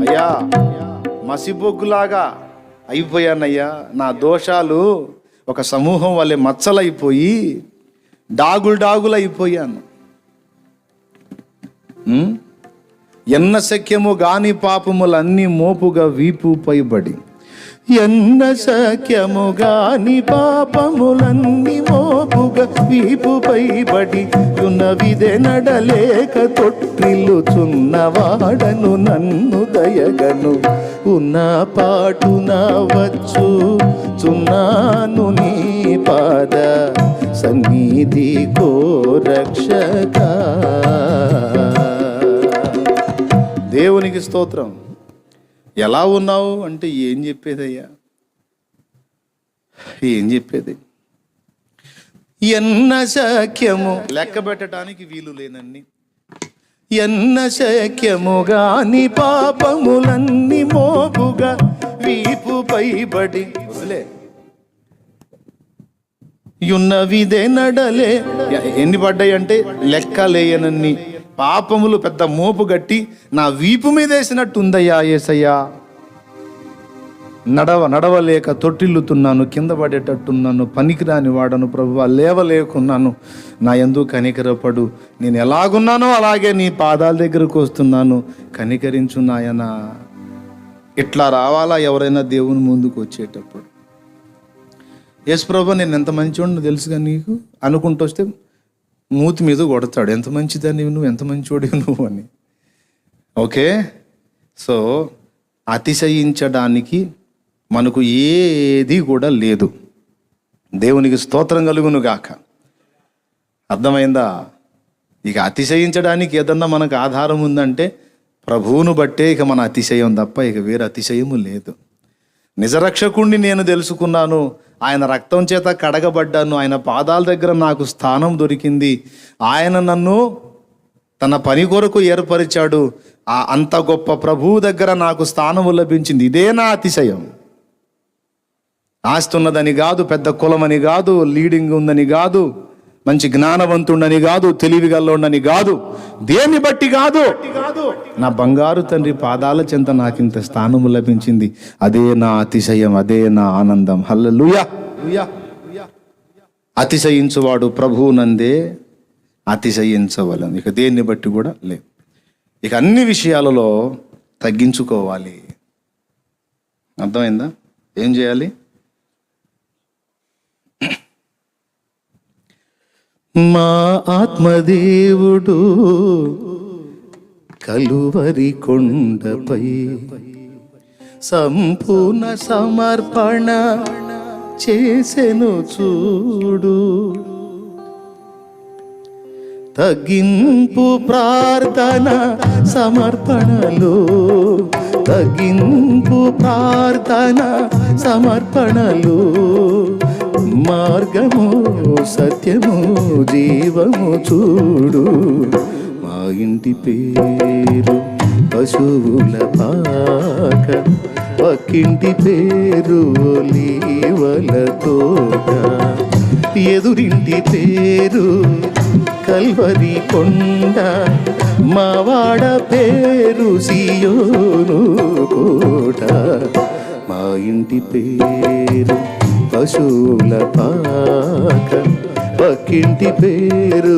S2: అయ్యా, మసి బొగ్గులాగా అయిపోయానయ్యా, నా దోషాలు ఒక సమూహం వల్లే మచ్చలైపోయి డాగులు అయిపోయాను. ఎన్న శక్యము గాని పాపములన్నీ మోపుగా వీపు పైబడి, ఎన్న శక్యము గాని పాపములన్నీ మోపుగా వీపు పైబడి, యున్నవిదే నడలేక తొట్టిల్లుచున్నవాడను నన్ను దయగను, ఉన్న పాటున వచ్చు చున్నాను నీ పాద సన్నిధి కో రక్షక. దేవునికి స్తోత్రం. ఎలా ఉన్నావు అంటే ఏం చెప్పేదయ్యా, ఏం చెప్పేది? ఎన్న శక్యము లెక్క పెట్టడానికి వీలు లేనన్ని, ఎన్న శక్యము గాని పాపములన్నీ మోపుగా వీపు పైబడి, వదిలే యున్నవిదే నడలే. ఎన్ని పడ్డాయి అంటే లెక్క లేయనన్ని పాపములు పెద్ద మోపు గట్టి నా వీపు మీద వేసినట్టుందయ్యా యేసయ్యా. నడవలేక తొట్టిల్లుతున్నాను, కింద పడేటట్టున్నాను, పనికిరాని వాడను ప్రభువా, లేవలేకున్నాను, నా యందు కనికరపడు, నేను ఎలాగున్నానో అలాగే నీ పాదాల దగ్గరకు వస్తున్నాను, కనికరించు నాయనా. ఇట్లా రావాలా ఎవరైనా దేవుని ముందుకు వచ్చేటప్పుడు? యేసు ప్రభు నేను ఎంత మంచివాడినో తెలుసుగా నీకు అనుకుంటూ వస్తే మూతి మీద కొడతాడు, ఎంత మంచిదాన్ని నువ్వు, ఎంత మంచివాడివి నువ్వు అని. ఓకే, సో అతిశయించడానికి మనకు ఏది కూడా లేదు. దేవునికి స్తోత్రం కలుగును గాక. అర్థమైందా? ఇక అతిశయించడానికి ఏదన్నా మనకు ఆధారం ఉందంటే ప్రభువును బట్టే ఇక మన అతిశయం తప్ప ఇక వేరే అతిశయము లేదు. నిజరక్షకుణ్ణి నేను తెలుసుకున్నాను, ఆయన రక్తం చేత కడగబడ్డాను, ఆయన పాదాల దగ్గర నాకు స్థానం దొరికింది, ఆయన నన్ను తన పని కొరకు ఏర్పరిచాడు, ఆ అంత గొప్ప ప్రభువు దగ్గర నాకు స్థానము లభించింది. ఇదే నా అతిశయం. ఆస్తి ఉన్నదని కాదు, పెద్ద కులమని కాదు, లీడింగ్ ఉందని కాదు, మంచి జ్ఞానవంతుడని కాదు, తెలివిగల్లోడని కాదు, దేన్ని బట్టి కాదు, నా బంగారు తండ్రి పాదాల చెంత నాకింత స్థానము లభించింది. అదే నా అతిశయం, అదే నా ఆనందం. హల్లెలూయా. అతిశయించువాడు ప్రభువునందే అతిశయించవలను. ఇక దేన్ని బట్టి కూడా లేదు. ఇక అన్ని విషయాలలో తగ్గించుకోవాలి. అర్థమైందా? ఏం చేయాలి? మా ఆత్మదేవుడు కలువరి కొండపై సంపూర్ణ సమర్పణ చేసెను చూడు, తగ్గింపు ప్రార్థన సమర్పణలో, తగ్గింపు ప్రార్థన సమర్పణలో, మార్గము సత్యము జీవము చూడు. మా ఇంటి పేరు పశువుల పాక, పక్కింటి పేరు ఒలీవల తోట, ఎదురింటి పేరు కల్వరి కొండ, మావాడ పేరు సియోను కోట. మా ఇంటి పేరు
S4: పశువుల పాక పక్కింటి పేరు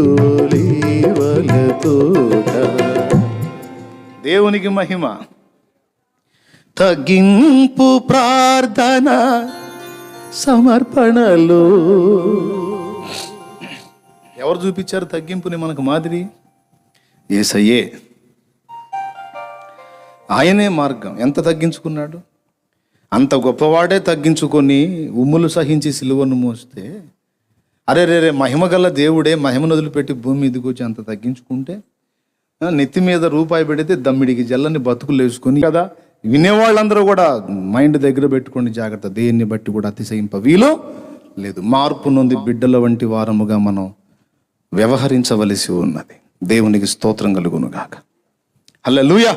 S4: లీవల తోట.
S2: దేవునికి మహిమ.
S4: తగ్గింపు ప్రార్థన సమర్పణలో.
S2: ఎవరు చూపించారు తగ్గింపుని మనకు మాదిరి? యేసయ్యే. ఆయనే మార్గం. ఎంత తగ్గించుకున్నాడు? అంత గొప్పవాడే తగ్గించుకొని ఉమ్ములు సహించి సిలువను మోస్తే, అరే రే మహిమగల దేవుడే మహిమను వదిలిపెట్టి భూమి మీదకి వచ్చి అంత తగ్గించుకుంటే, నెత్తి మీద రూపాయి పెడితే దమ్మిడికి జల్లని బతుకులు వేసుకొని కదా. వినేవాళ్ళందరూ కూడా మైండ్ దగ్గర పెట్టుకోండి, జాగ్రత్త. దేన్ని బట్టి కూడా అతిశయింప వీలు లేదు. మార్పు నొంది బిడ్డల వంటి వారముగా మనం వ్యవహరించవలసి ఉన్నది. దేవునికి స్తోత్రం కలుగునుగాక. హల్లెలూయా.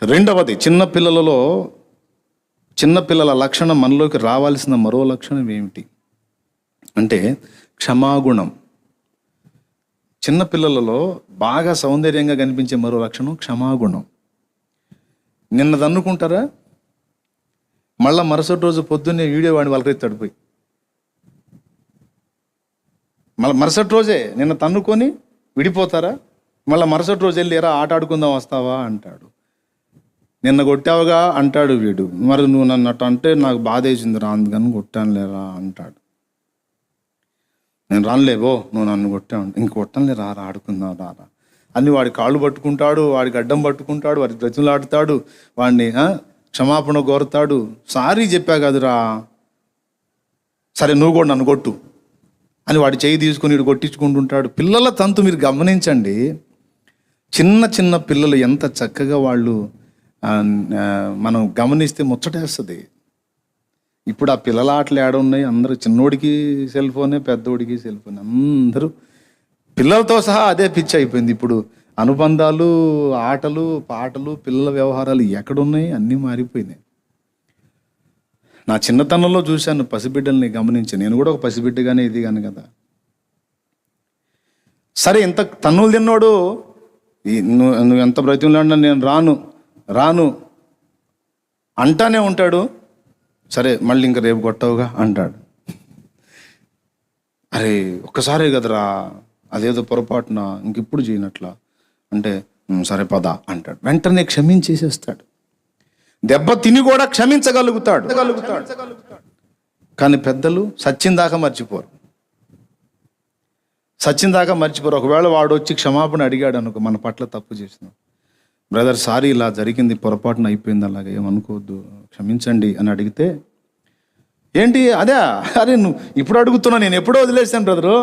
S2: రెండవది, చిన్నపిల్లల లక్షణం మనలోకి రావాల్సిన మరో లక్షణం ఏమిటి అంటే క్షమాగుణం. చిన్నపిల్లలలో బాగా సౌందర్యంగా కనిపించే మరో లక్షణం క్షమాగుణం. నిన్నది అనుకుంటారా, మళ్ళా మరుసటి రోజు పొద్దున్నే వీడియో వాడిని వాళ్ళకెత్తాడు పోయి, మళ్ళీ మరుసటి రోజే నిన్న తన్నుకొని విడిపోతారా? మళ్ళీ మరుసటి రోజు వెళ్ళి ఎరా ఆట ఆడుకుందాం వస్తావా అంటాడు. నిన్న కొట్టావుగా అంటాడు వీడు. మరి నువ్వు నన్ను అట్ట అంటే నాకు బాధ వేసింది రా, అందుకని కొట్టాను లేరా అంటాడు. నేను రానులేవో, నువ్వు నన్ను కొట్టావు, ఇంక కొట్టనులే రారా, ఆడుకుందాం రారా అని వాడి కాళ్ళు పట్టుకుంటాడు, వాడికి అడ్డం పట్టుకుంటాడు, వాడికి బ్రతిమలాడుతాడు, వాడిని క్షమాపణ కోరుతాడు. సారీ చెప్పా కదురా, సరే నువ్వు కూడా నన్ను కొట్టు అని వాడి చేయి తీసుకుని వీడు కొట్టించుకుంటుంటాడు. పిల్లల తంతు మీరు గమనించండి. చిన్న పిల్లలు ఎంత చక్కగా వాళ్ళు మనం గమనిస్తే ముచ్చటేస్తుంది. ఇప్పుడు ఆ పిల్లల ఆటలు ఏడ ఉన్నాయి? అందరూ చిన్నోడికి సెల్ ఫోనే, పెద్దోడికి సెల్ ఫోన్, అందరూ పిల్లలతో సహా అదే పిచ్చి అయిపోయింది. ఇప్పుడు అనుబంధాలు, ఆటలు, పాటలు, పిల్లల వ్యవహారాలు ఎక్కడున్నాయి? అన్నీ మారిపోయినాయి. నా చిన్నతనంలో చూశాను పసిబిడ్డల్ని గమనించి. నేను కూడా ఒక పసిబిడ్డగానే ఇది కాను కదా. సరే ఇంత తన్నులు తిన్నాడు, నువ్వు ఎంత బ్రతిమలాడినా నేను రాను అంటానే ఉంటాడు. సరే మళ్ళీ ఇంకా రేపు కొట్టవుగా అంటాడు. అరే ఒక్కసారే కదరా, అదేదో పొరపాటున ఇంకెప్పుడు చేయనట్లా అంటే సరే పద అంటాడు. వెంటనే క్షమించేసేస్తాడు. దెబ్బ తిని కూడా క్షమించగలుగుతాడు. కానీ పెద్దలు సచ్చిందాకా మర్చిపోరు. ఒకవేళ వాడు వచ్చి క్షమాపణ అడిగాడు అనుకో, మన పట్ల తప్పు చేసిన, బ్రదర్ సారీ ఇలా జరిగింది, పొరపాటున అయిపోయింది, అలాగే ఏమనుకోవద్దు, క్షమించండి అని అడిగితే, ఏంటి అరే నువ్వు ఇప్పుడు అడుగుతున్నా, నేను ఎప్పుడో వదిలేసాను బ్రదరు,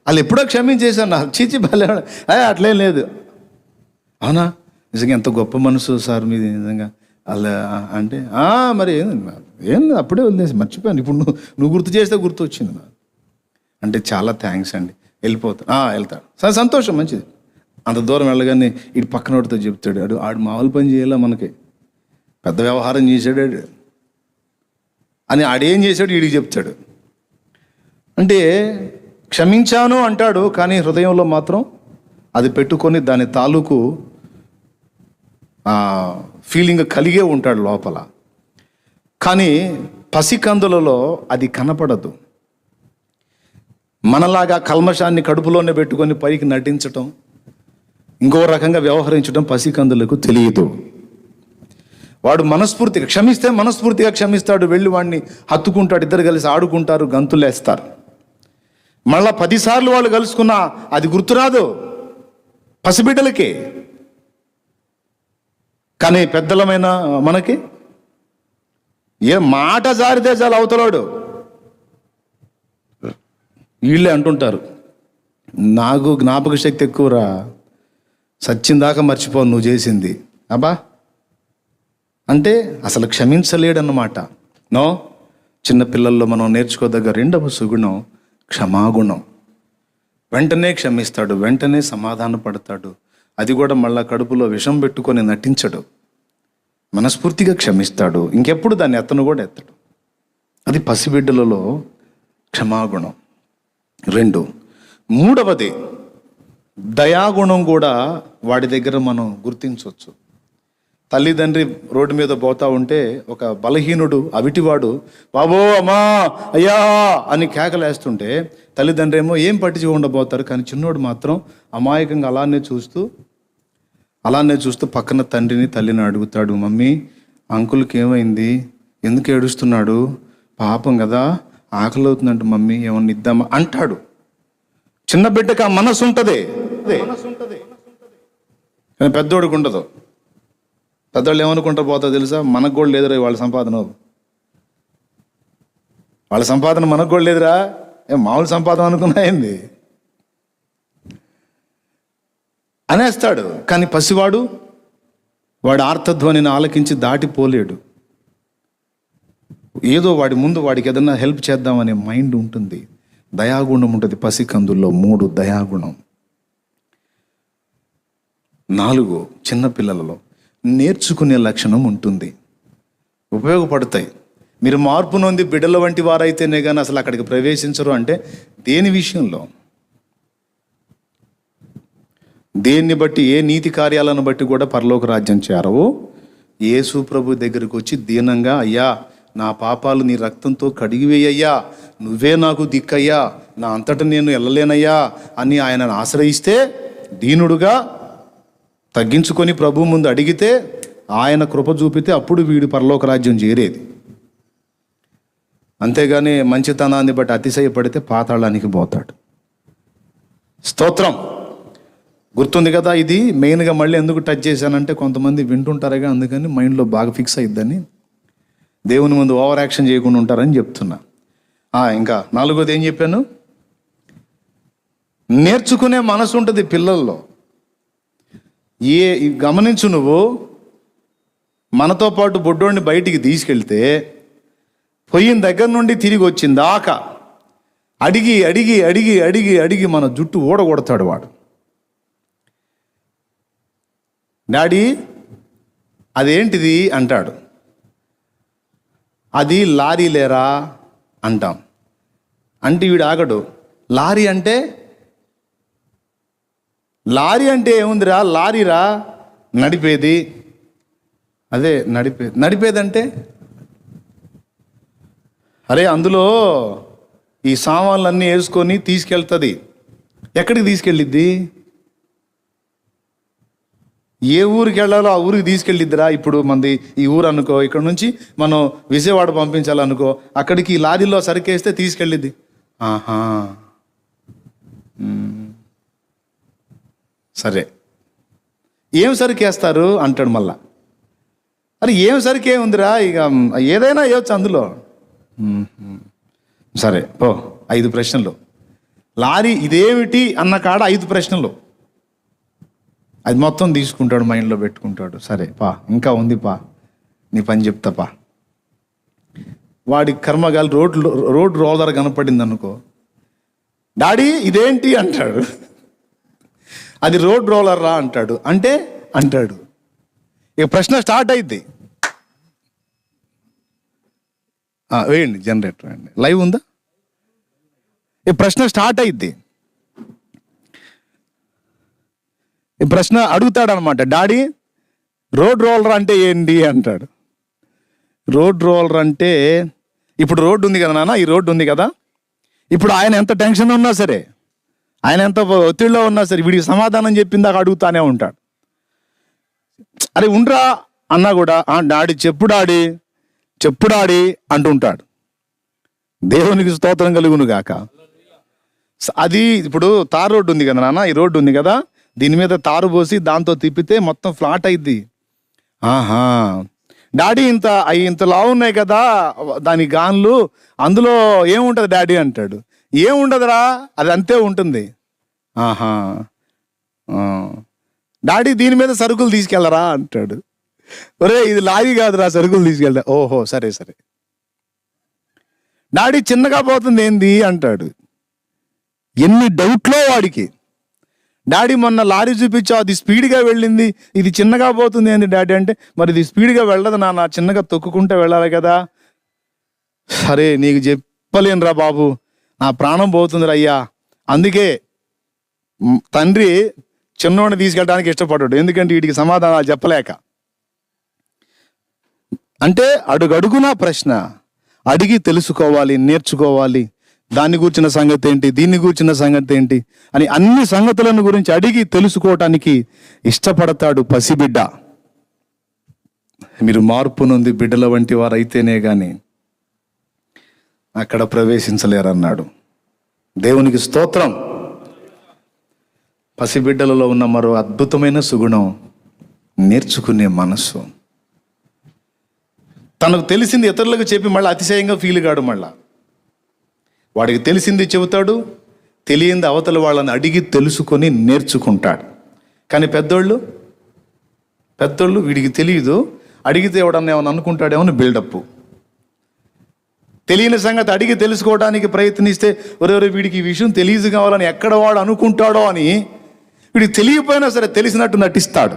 S2: వాళ్ళు ఎప్పుడో క్షమించేశాను, నాకు చీచి భలే అట్లేం లేదు. అవునా, నిజంగా ఎంత గొప్ప మనసు సార్ మీది నిజంగా అలా అంటే మరి ఏం అప్పుడే వదిలేసి మర్చిపోయాను, ఇప్పుడు నువ్వు గుర్తు చేస్తే గుర్తు వచ్చింది నాకు అంటే చాలా థ్యాంక్స్ అండి, వెళ్తాడు. సరే సంతోషం, మంచిది. అంత దూరం వెళ్ళగానే ఇటు పక్కనోడితో చెప్తాడు, ఆడు మామూలు పని చేయాలా, మనకి పెద్ద వ్యవహారం చేశాడు అని ఆడేం చేశాడు వీడికి చెప్తాడు. అంటే క్షమించాను అంటాడు, కానీ హృదయంలో మాత్రం అది పెట్టుకొని దాని తాలూకు ఫీలింగ్ కలిగే ఉంటాడు లోపల. కానీ పసికందులలో అది కనపడదు. మనలాగా కల్మషాన్ని కడుపులోనే పెట్టుకొని పైకి నటించటం, ఇంకో రకంగా వ్యవహరించడం పసికందులకు తెలియదు. వాడు మనస్ఫూర్తిగా క్షమిస్తే మనస్ఫూర్తిగా క్షమిస్తాడు, వెళ్ళి వాడిని హత్తుకుంటాడు, ఇద్దరు కలిసి ఆడుకుంటారు, గంతులేస్తారు. మళ్ళా 10 సార్లు వాళ్ళు కలుసుకున్నా అది గుర్తురాదు పసిబిడ్డలకి. కానీ పెద్దలమైన మనకి ఏ మాట జారితే చాలు అవతలాడు. వీళ్ళే అంటుంటారు, నాకు జ్ఞాపక శక్తి ఎక్కువరా, సచ్చిందాకా మర్చిపోను నువ్వు చేసింది. అబ్బా అంటే అసలు క్షమించలేడన్నమాట. నో, చిన్నపిల్లల్లో మనం నేర్చుకోదగ్గ రెండవ సుగుణం క్షమాగుణం. వెంటనే క్షమిస్తాడు, వెంటనే సమాధాన పడతాడు. అది కూడా మళ్ళా కడుపులో విషం పెట్టుకొని నటించడు, మనస్ఫూర్తిగా క్షమిస్తాడు. ఇంకెప్పుడు దాన్ని ఎత్తను కూడా ఎత్తడు. అది పసిబిడ్డలలో క్షమాగుణం. 2, మూడవది దయాగుణం కూడా వాడి దగ్గర మనం గుర్తించవచ్చు.
S1: తల్లిదండ్రి రోడ్డు మీద పోతా ఉంటే ఒక బలహీనుడు అవిటివాడు బాబో అమ్మా అయ్యా అని కేకలేస్తుంటే తల్లిదండ్రి ఏమో ఏం పట్టించుకుండా పోతారు. కానీ చిన్నోడు మాత్రం అమాయకంగా అలానే చూస్తూ పక్కన తండ్రిని తల్లిని అడుగుతాడు, మమ్మీ అంకుల్కి ఏమైంది, ఎందుకు ఏడుస్తున్నాడు, పాపం కదా ఆకలి అవుతుందంట మమ్మీ ఏమన్నా ఇద్దామా అంటాడు. చిన్న బిడ్డకి ఆ మనసు ఉంటుంది, కానీ పెద్దోడికి ఉండదు. పెద్దవాళ్ళు ఏమనుకుంటారు పోతా తెలుసా, మనకు కూడా లేదురా వాళ్ళ సంపాదన మనకు కూడా లేదురా, మామూలు సంపాదన అనుకున్నాయింది అనేస్తాడు. కానీ పసివాడు వాడి ఆర్తధ్వనిని ఆలకించి దాటిపోలేడు. ఏదో వాడికి ఏదన్నా హెల్ప్ చేద్దామనే మైండ్ ఉంటుంది, దయాగుణం ఉంటుంది. పసికందుల్లో 3 దయాగుణం. 4 చిన్నపిల్లలలో నేర్చుకునే లక్షణం ఉంటుంది. ఉపయోగపడతాయి. మీరు మార్పు నొంది బిడ్డల వంటి వారైతేనే కానీ అసలు అక్కడికి ప్రవేశించరు. అంటే దేని విషయంలో, దేన్ని బట్టి, ఏ నీతి కార్యాలను బట్టి కూడా పరలోక రాజ్యం చేరవు. యేసు ప్రభు దగ్గరికి వచ్చి దీనంగా, అయ్యా నా పాపాలు నీ రక్తంతో కడిగివేయ్యా, నువ్వే నాకు దిక్కయ్యా, నా అంతటా నేను వెళ్ళలేనయ్యా అని ఆయనను ఆశ్రయిస్తే, దీనుడుగా తగ్గించుకొని ప్రభు ముందు అడిగితే, ఆయన కృప చూపితే అప్పుడు వీడి పరలోక రాజ్యం చేరేది. అంతేగాని మంచితనాన్ని బట్టి అతిశయపడితే పాతాళానికి పోతాడు. స్తోత్రం. గుర్తుంది కదా, ఇది మెయిన్గా మళ్ళీ ఎందుకు టచ్ చేశానంటే కొంతమంది వింటుంటారుగా, అందుకని మైండ్లో బాగా ఫిక్స్ అయిద్దని, దేవుని ముందు ఓవర్ యాక్షన్ చేయకుండా ఉంటారని చెప్తున్నా. ఇంకా 4వది ఏం చెప్పాను, నేర్చుకునే మనసు ఉంటుంది పిల్లల్లో. గమనించు, నువ్వు మనతో పాటు బొడ్డోడిని బయటికి తీసుకెళ్తే పోయిన దగ్గర నుండి తిరిగి వచ్చిందాకా అడిగి అడిగి అడిగి అడిగి అడిగి మన జుట్టు ఊడగొడతాడు వాడు. డాడీ అదేంటిది అంటాడు. అది లారీ లేరా అంటాం. అంటే వీడు ఆగడు. లారీ అంటే ఏముందిరా, లారీరా నడిపేది, అదే నడిపేదంటే అరే అందులో ఈ సామాన్లన్నీ వేసుకొని తీసుకెళ్తుంది. ఎక్కడికి తీసుకెళ్ళిద్ది, ఏ ఊరికి వెళ్ళాలో ఆ ఊరికి తీసుకెళ్ళిద్దిరా. ఇప్పుడు మంది ఈ ఊరు అనుకో, ఇక్కడ నుంచి మనం విజయవాడ పంపించాలనుకో, అక్కడికి లారీలో సరికేస్తే తీసుకెళ్ళిద్ది. ఆహా సరే, ఏం సరికేస్తారు అంటాడు మళ్ళా. అరే ఏం సరికే ఉందిరా, ఇక ఏదైనా వేయచ్చు అందులో. సరే ఓ 5 ప్రశ్నలు. లారీ ఇదేమిటి అన్న కాడ 5 ప్రశ్నలు. అది మొత్తం తీసుకుంటాడు, మైండ్లో పెట్టుకుంటాడు. సరే పా, ఇంకా ఉంది పా, నీ పని చెప్తా పా. వాడి కర్మగాలి రోడ్ రోలర్ కనపడింది అనుకో, డాడీ ఇదేంటి అంటాడు. అది రోడ్ రోలర్ రా అంటాడు. అంటాడు. ఇక ప్రశ్న స్టార్ట్ అయింది. వేయండి జనరేటర్, వేయండి. లైవ్ ఉందా? ఈ ప్రశ్న స్టార్ట్ అయింది. ఈ ప్రశ్న అడుగుతాడనమాట, డాడీ రోడ్ రోలర్ అంటే ఏంటి అంటాడు. రోడ్ రోలర్ అంటే, ఇప్పుడు రోడ్డు ఉంది కదా నాన్న, ఈ రోడ్డు ఉంది కదా, ఇప్పుడు ఆయన ఎంత టెన్షన్ ఉన్నా సరే, ఆయన ఎంత ఒత్తిడిలో ఉన్నా సరే, వీడికి సమాధానం చెప్పిందాక అడుగుతానే ఉంటాడు. అరే ఉండ్రా అన్నా కూడా డాడీ చెప్పు డాడీ అంటుంటాడు. దేవునికి స్తోత్రం కలుగును గాక. అది ఇప్పుడు తార్ రోడ్డు ఉంది కదా నాన్న, ఈ రోడ్డు ఉంది కదా, దీని మీద తారు పోసి దాంతో తిప్పితే మొత్తం ఫ్లాట్ అయింది. ఆహా డాడీ ఇంత లావు ఉన్నాయి కదా దాని గాన్లు, అందులో ఏముంటుంది డాడీ అంటాడు. ఏముండదురా, అది అంతే ఉంటుంది. ఆహా డాడీ దీని మీద సరుకులు తీసుకెళ్ళరా అంటాడు. ఒరే ఇది లారీ కాదురా, సరుకులు తీసుకెళ్తా. ఓహో సరే డాడీ చిన్నగా పోతుంది ఏంది అంటాడు. ఎన్ని డౌట్లో వాడికి. డాడీ మొన్న లారీ చూపించావు, అది స్పీడ్గా వెళ్ళింది, ఇది చిన్నగా పోతుంది ఏంది డాడీ అంటే, మరి ఇది స్పీడ్గా వెళ్ళదు నాన్న, చిన్నగా తొక్కుకుంటే వెళ్ళాలి కదా. సరే నీకు చెప్పలేనురా బాబు, నా ప్రాణం పోతుందిరా అయ్యా. అందుకే తండ్రి చిన్నోడిని తీసుకెళ్ళడానికి ఇష్టపడ్డాడు, ఎందుకంటే వీడికి సమాధానాలు చెప్పలేక.
S2: అంటే అడుగడుగునా ప్రశ్న, అడిగి తెలుసుకోవాలి, నేర్చుకోవాలి. దాన్ని గూర్చిన సంగతి ఏంటి, దీన్ని గూర్చిన సంగతి ఏంటి అని అన్ని సంగతులను గురించి అడిగి తెలుసుకోవటానికి ఇష్టపడతాడు పసిబిడ్డ. మీరు మార్పు నొంది బిడ్డల వంటి వారు అయితేనే కానీ అక్కడ ప్రవేశించలేరన్నాడు. దేవునికి స్తోత్రం. పసిబిడ్డలలో ఉన్న మరో అద్భుతమైన సుగుణం నేర్చుకునే మనస్సు. తనకు తెలిసింది ఇతరులకు చెప్పి మళ్ళీ అతిశయంగా ఫీల్ కాడు. మళ్ళా వాడికి తెలిసింది చెబుతాడు, తెలియంది అవతల వాళ్ళని అడిగి తెలుసుకొని నేర్చుకుంటాడు. కానీ పెద్దోళ్ళు వీడికి తెలియదు, అడిగితే ఎవడన్నా ఏమన్నా అనుకుంటాడేమో బిల్డప్. తెలియని సంగతి అడిగి తెలుసుకోవడానికి ప్రయత్నిస్తే ఒరే వీడికి ఈ విషయం తెలియదు కావాలని ఎక్కడ వాడు అనుకుంటాడో అని వీడికి తెలియకపోయినా సరే తెలిసినట్టు నటిస్తాడు.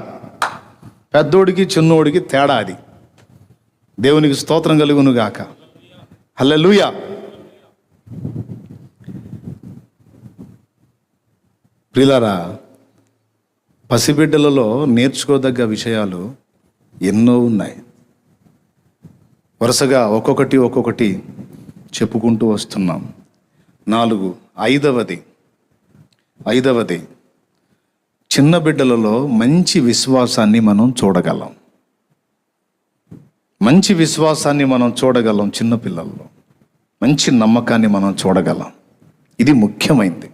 S2: పెద్దోడికి చిన్నోడికి తేడా అది. దేవునికి స్తోత్రం కలుగును గాక. హల్లెలూయా. ప్రియులారా, పసిబిడ్డలలో నేర్చుకోదగ్గ విషయాలు ఎన్నో ఉన్నాయి. వరుసగా ఒక్కొక్కటి చెప్పుకుంటూ వస్తున్నాం. 4, ఐదవది చిన్న బిడ్డలలో మంచి విశ్వాసాన్ని మనం చూడగలం. మంచి విశ్వాసాన్ని మనం చూడగలం. చిన్నపిల్లల్లో మంచి నమ్మకాన్ని మనం చూడగలం. ఇది ముఖ్యమైనది.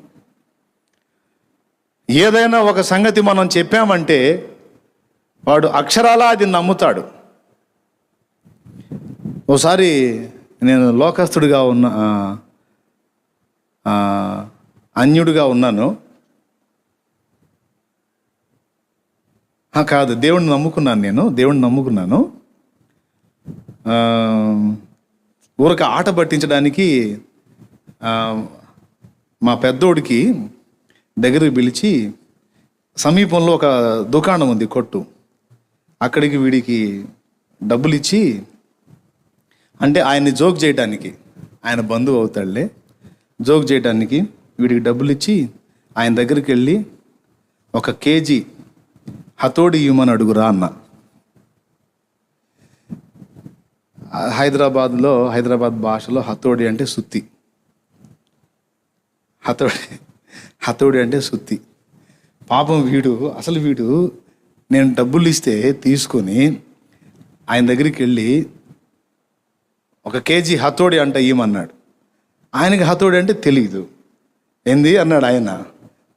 S2: ఏదైనా ఒక సంగతి మనం చెప్పామంటే వాడు అక్షరాలా అది నమ్ముతాడు. ఓసారి నేను లోకస్తుడిగా అన్యుడిగా ఉన్నాను. కాదు, దేవుణ్ణి నమ్ముకున్నాను. ఊరక ఆట పట్టించడానికి మా పెద్దోడికి దగ్గరికి పిలిచి, సమీపంలో ఒక దుకాణం ఉంది, కొట్టు, అక్కడికి వీడికి డబ్బులు ఇచ్చి, అంటే ఆయన్ని జోక్ చేయడానికి, ఆయన బంధువు అవుతాడులే, జోక్ చేయడానికి వీడికి డబ్బులు ఇచ్చి ఆయన దగ్గరికి వెళ్ళి 1 కేజీ హతోడి ఇవ్వమని అడుగురా అన్న. హైదరాబాద్ భాషలో హతోడి అంటే సుత్తి. హతోడి అంటే సుత్తి. పాపం వీడు నేను డబ్బులు ఇస్తే తీసుకొని ఆయన దగ్గరికి వెళ్ళి 1 కేజీ హతోడి అంట ఇవ్వమన్నాడు. ఆయనకి హతోడి అంటే తెలియదు. ఏంది అన్నాడు ఆయన.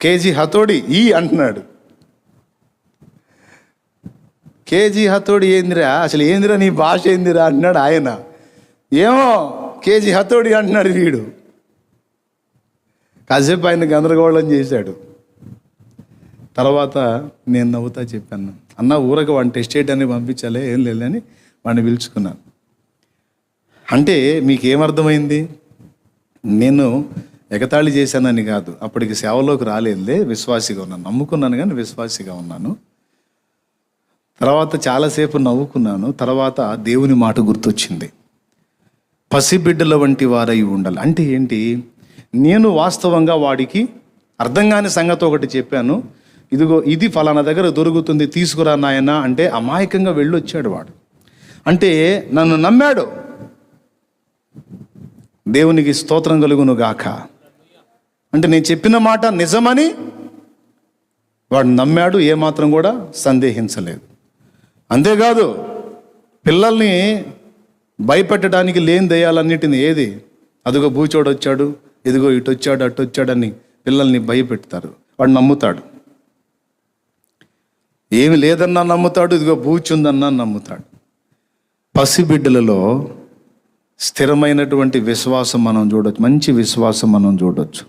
S2: కేజీ హతోడి అంటున్నాడు. కేజీ హతోడి ఏందిరా, అసలు ఏందిరా నీ భాష ఏందిరా అంటున్నాడు ఆయన. ఏమో కేజీ హతోడి అంటున్నాడు వీడు. కాసేపు ఆయన గందరగోళం చేశాడు. తర్వాత నేను నవ్వుతా చెప్పాను, అన్న ఊరక వాడిని టెస్ట్ చేయడానికి పంపించాలి, ఏం లేదని వాడిని పిలుచుకున్నాను. అంటే మీకేమర్థమైంది? నేను ఎగతాళి చేశానని కాదు, అప్పటికి సేవలోకి రాలేదులే, విశ్వాసిగా ఉన్నాను. నమ్ముకున్నాను కానీ విశ్వాసిగా ఉన్నాను. తర్వాత చాలాసేపు నవ్వుకున్నాను. తర్వాత దేవుని మాట గుర్తొచ్చింది. పసిబిడ్డల వంటి వారై ఉండాలి అంటే ఏంటి? నేను వాస్తవంగా వాడికి అర్థం కాని సంగతి ఒకటి చెప్పాను, ఇదిగో ఇది ఫలానా దగ్గర దొరుకుతుంది, తీసుకురా నాయనా అంటే అమాయకంగా వెళ్ళొచ్చాడు వాడు. అంటే నన్ను నమ్మాడు. దేవునికి స్తోత్రం కలుగును గాక. అంటే నేను చెప్పిన మాట నిజమని వాడు నమ్మాడు, ఏమాత్రం కూడా సందేహించలేదు. అంతేకాదు, పిల్లల్ని భయపెట్టడానికి లేని దయ్యాలన్నిటిని ఏది, అదిగో బూచోడు వచ్చాడు, ఇదిగో ఇటు వచ్చాడు అటు వచ్చాడని పిల్లల్ని భయపెడతారు. వాడు నమ్ముతాడు. ఏమి లేదన్నా నమ్ముతాడు, ఇదిగో బూచుందన్నా నమ్ముతాడు. పసిబిడ్డలలో స్థిరమైనటువంటి విశ్వాసం మనం చూడొచ్చు. మంచి విశ్వాసం మనం చూడొచ్చు.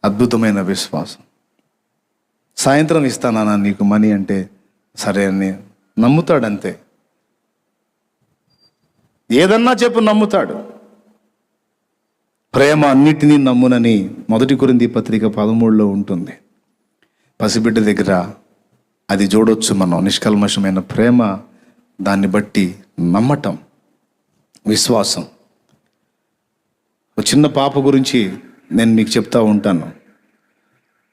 S2: అద్భుతమైన విశ్వాసం. సాయంత్రం ఇస్తానా నీకు మనీ అంటే సరే అని నమ్ముతాడు. అంతే. ఏదన్నా చెప్పు నమ్ముతాడు. ప్రేమ అన్నిటినీ నమ్మునని 1 కొరింథీ పత్రిక 13లో ఉంటుంది. పసిబిడ్డ దగ్గర అది చూడొచ్చు మనం. నిష్కల్మషమైన ప్రేమ, దాన్ని బట్టి నమ్మటం, విశ్వాసం. ఒక చిన్న పాప గురించి నేను మీకు చెప్తా ఉంటాను.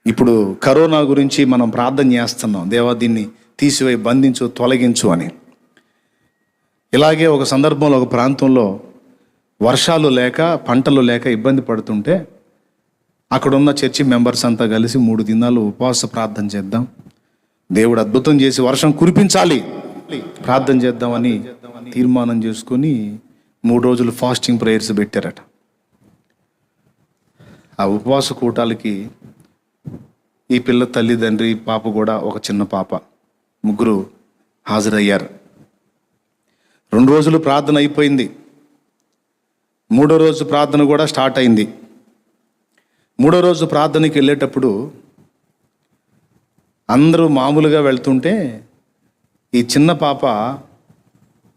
S2: ఇప్పుడు కరోనా గురించి మనం ప్రార్థన చేస్తున్నాం, దేవా దీన్ని తీసివేయి, బంధించు, తొలగించు అని.
S1: ఇలాగే ఒక సందర్భంలో ఒక ప్రాంతంలో వర్షాలు లేక పంటలు లేక ఇబ్బంది పడుతుంటే అక్కడున్న చర్చి మెంబర్స్ అంతా కలిసి 3 దినాలు ఉపవాస ప్రార్థన చేద్దాం, దేవుడు అద్భుతం చేసి వర్షం కురిపించాలి, ప్రార్థన చేద్దామని తీర్మానం చేసుకొని 3 రోజులు ఫాస్టింగ్ ప్రేయర్స్ పెట్టారట. ఆ ఉపవాస కూటాలకి ఈ పిల్ల తల్లిదండ్రి పాప కూడా, ఒక చిన్న పాప, ముగ్గురు హాజరయ్యారు. 2 రోజులు ప్రార్థన అయిపోయింది. 3వ రోజు ప్రార్థన కూడా స్టార్ట్ అయింది. 3వ రోజు ప్రార్థనకి వెళ్ళేటప్పుడు అందరూ మామూలుగా వెళ్తుంటే ఈ చిన్న పాప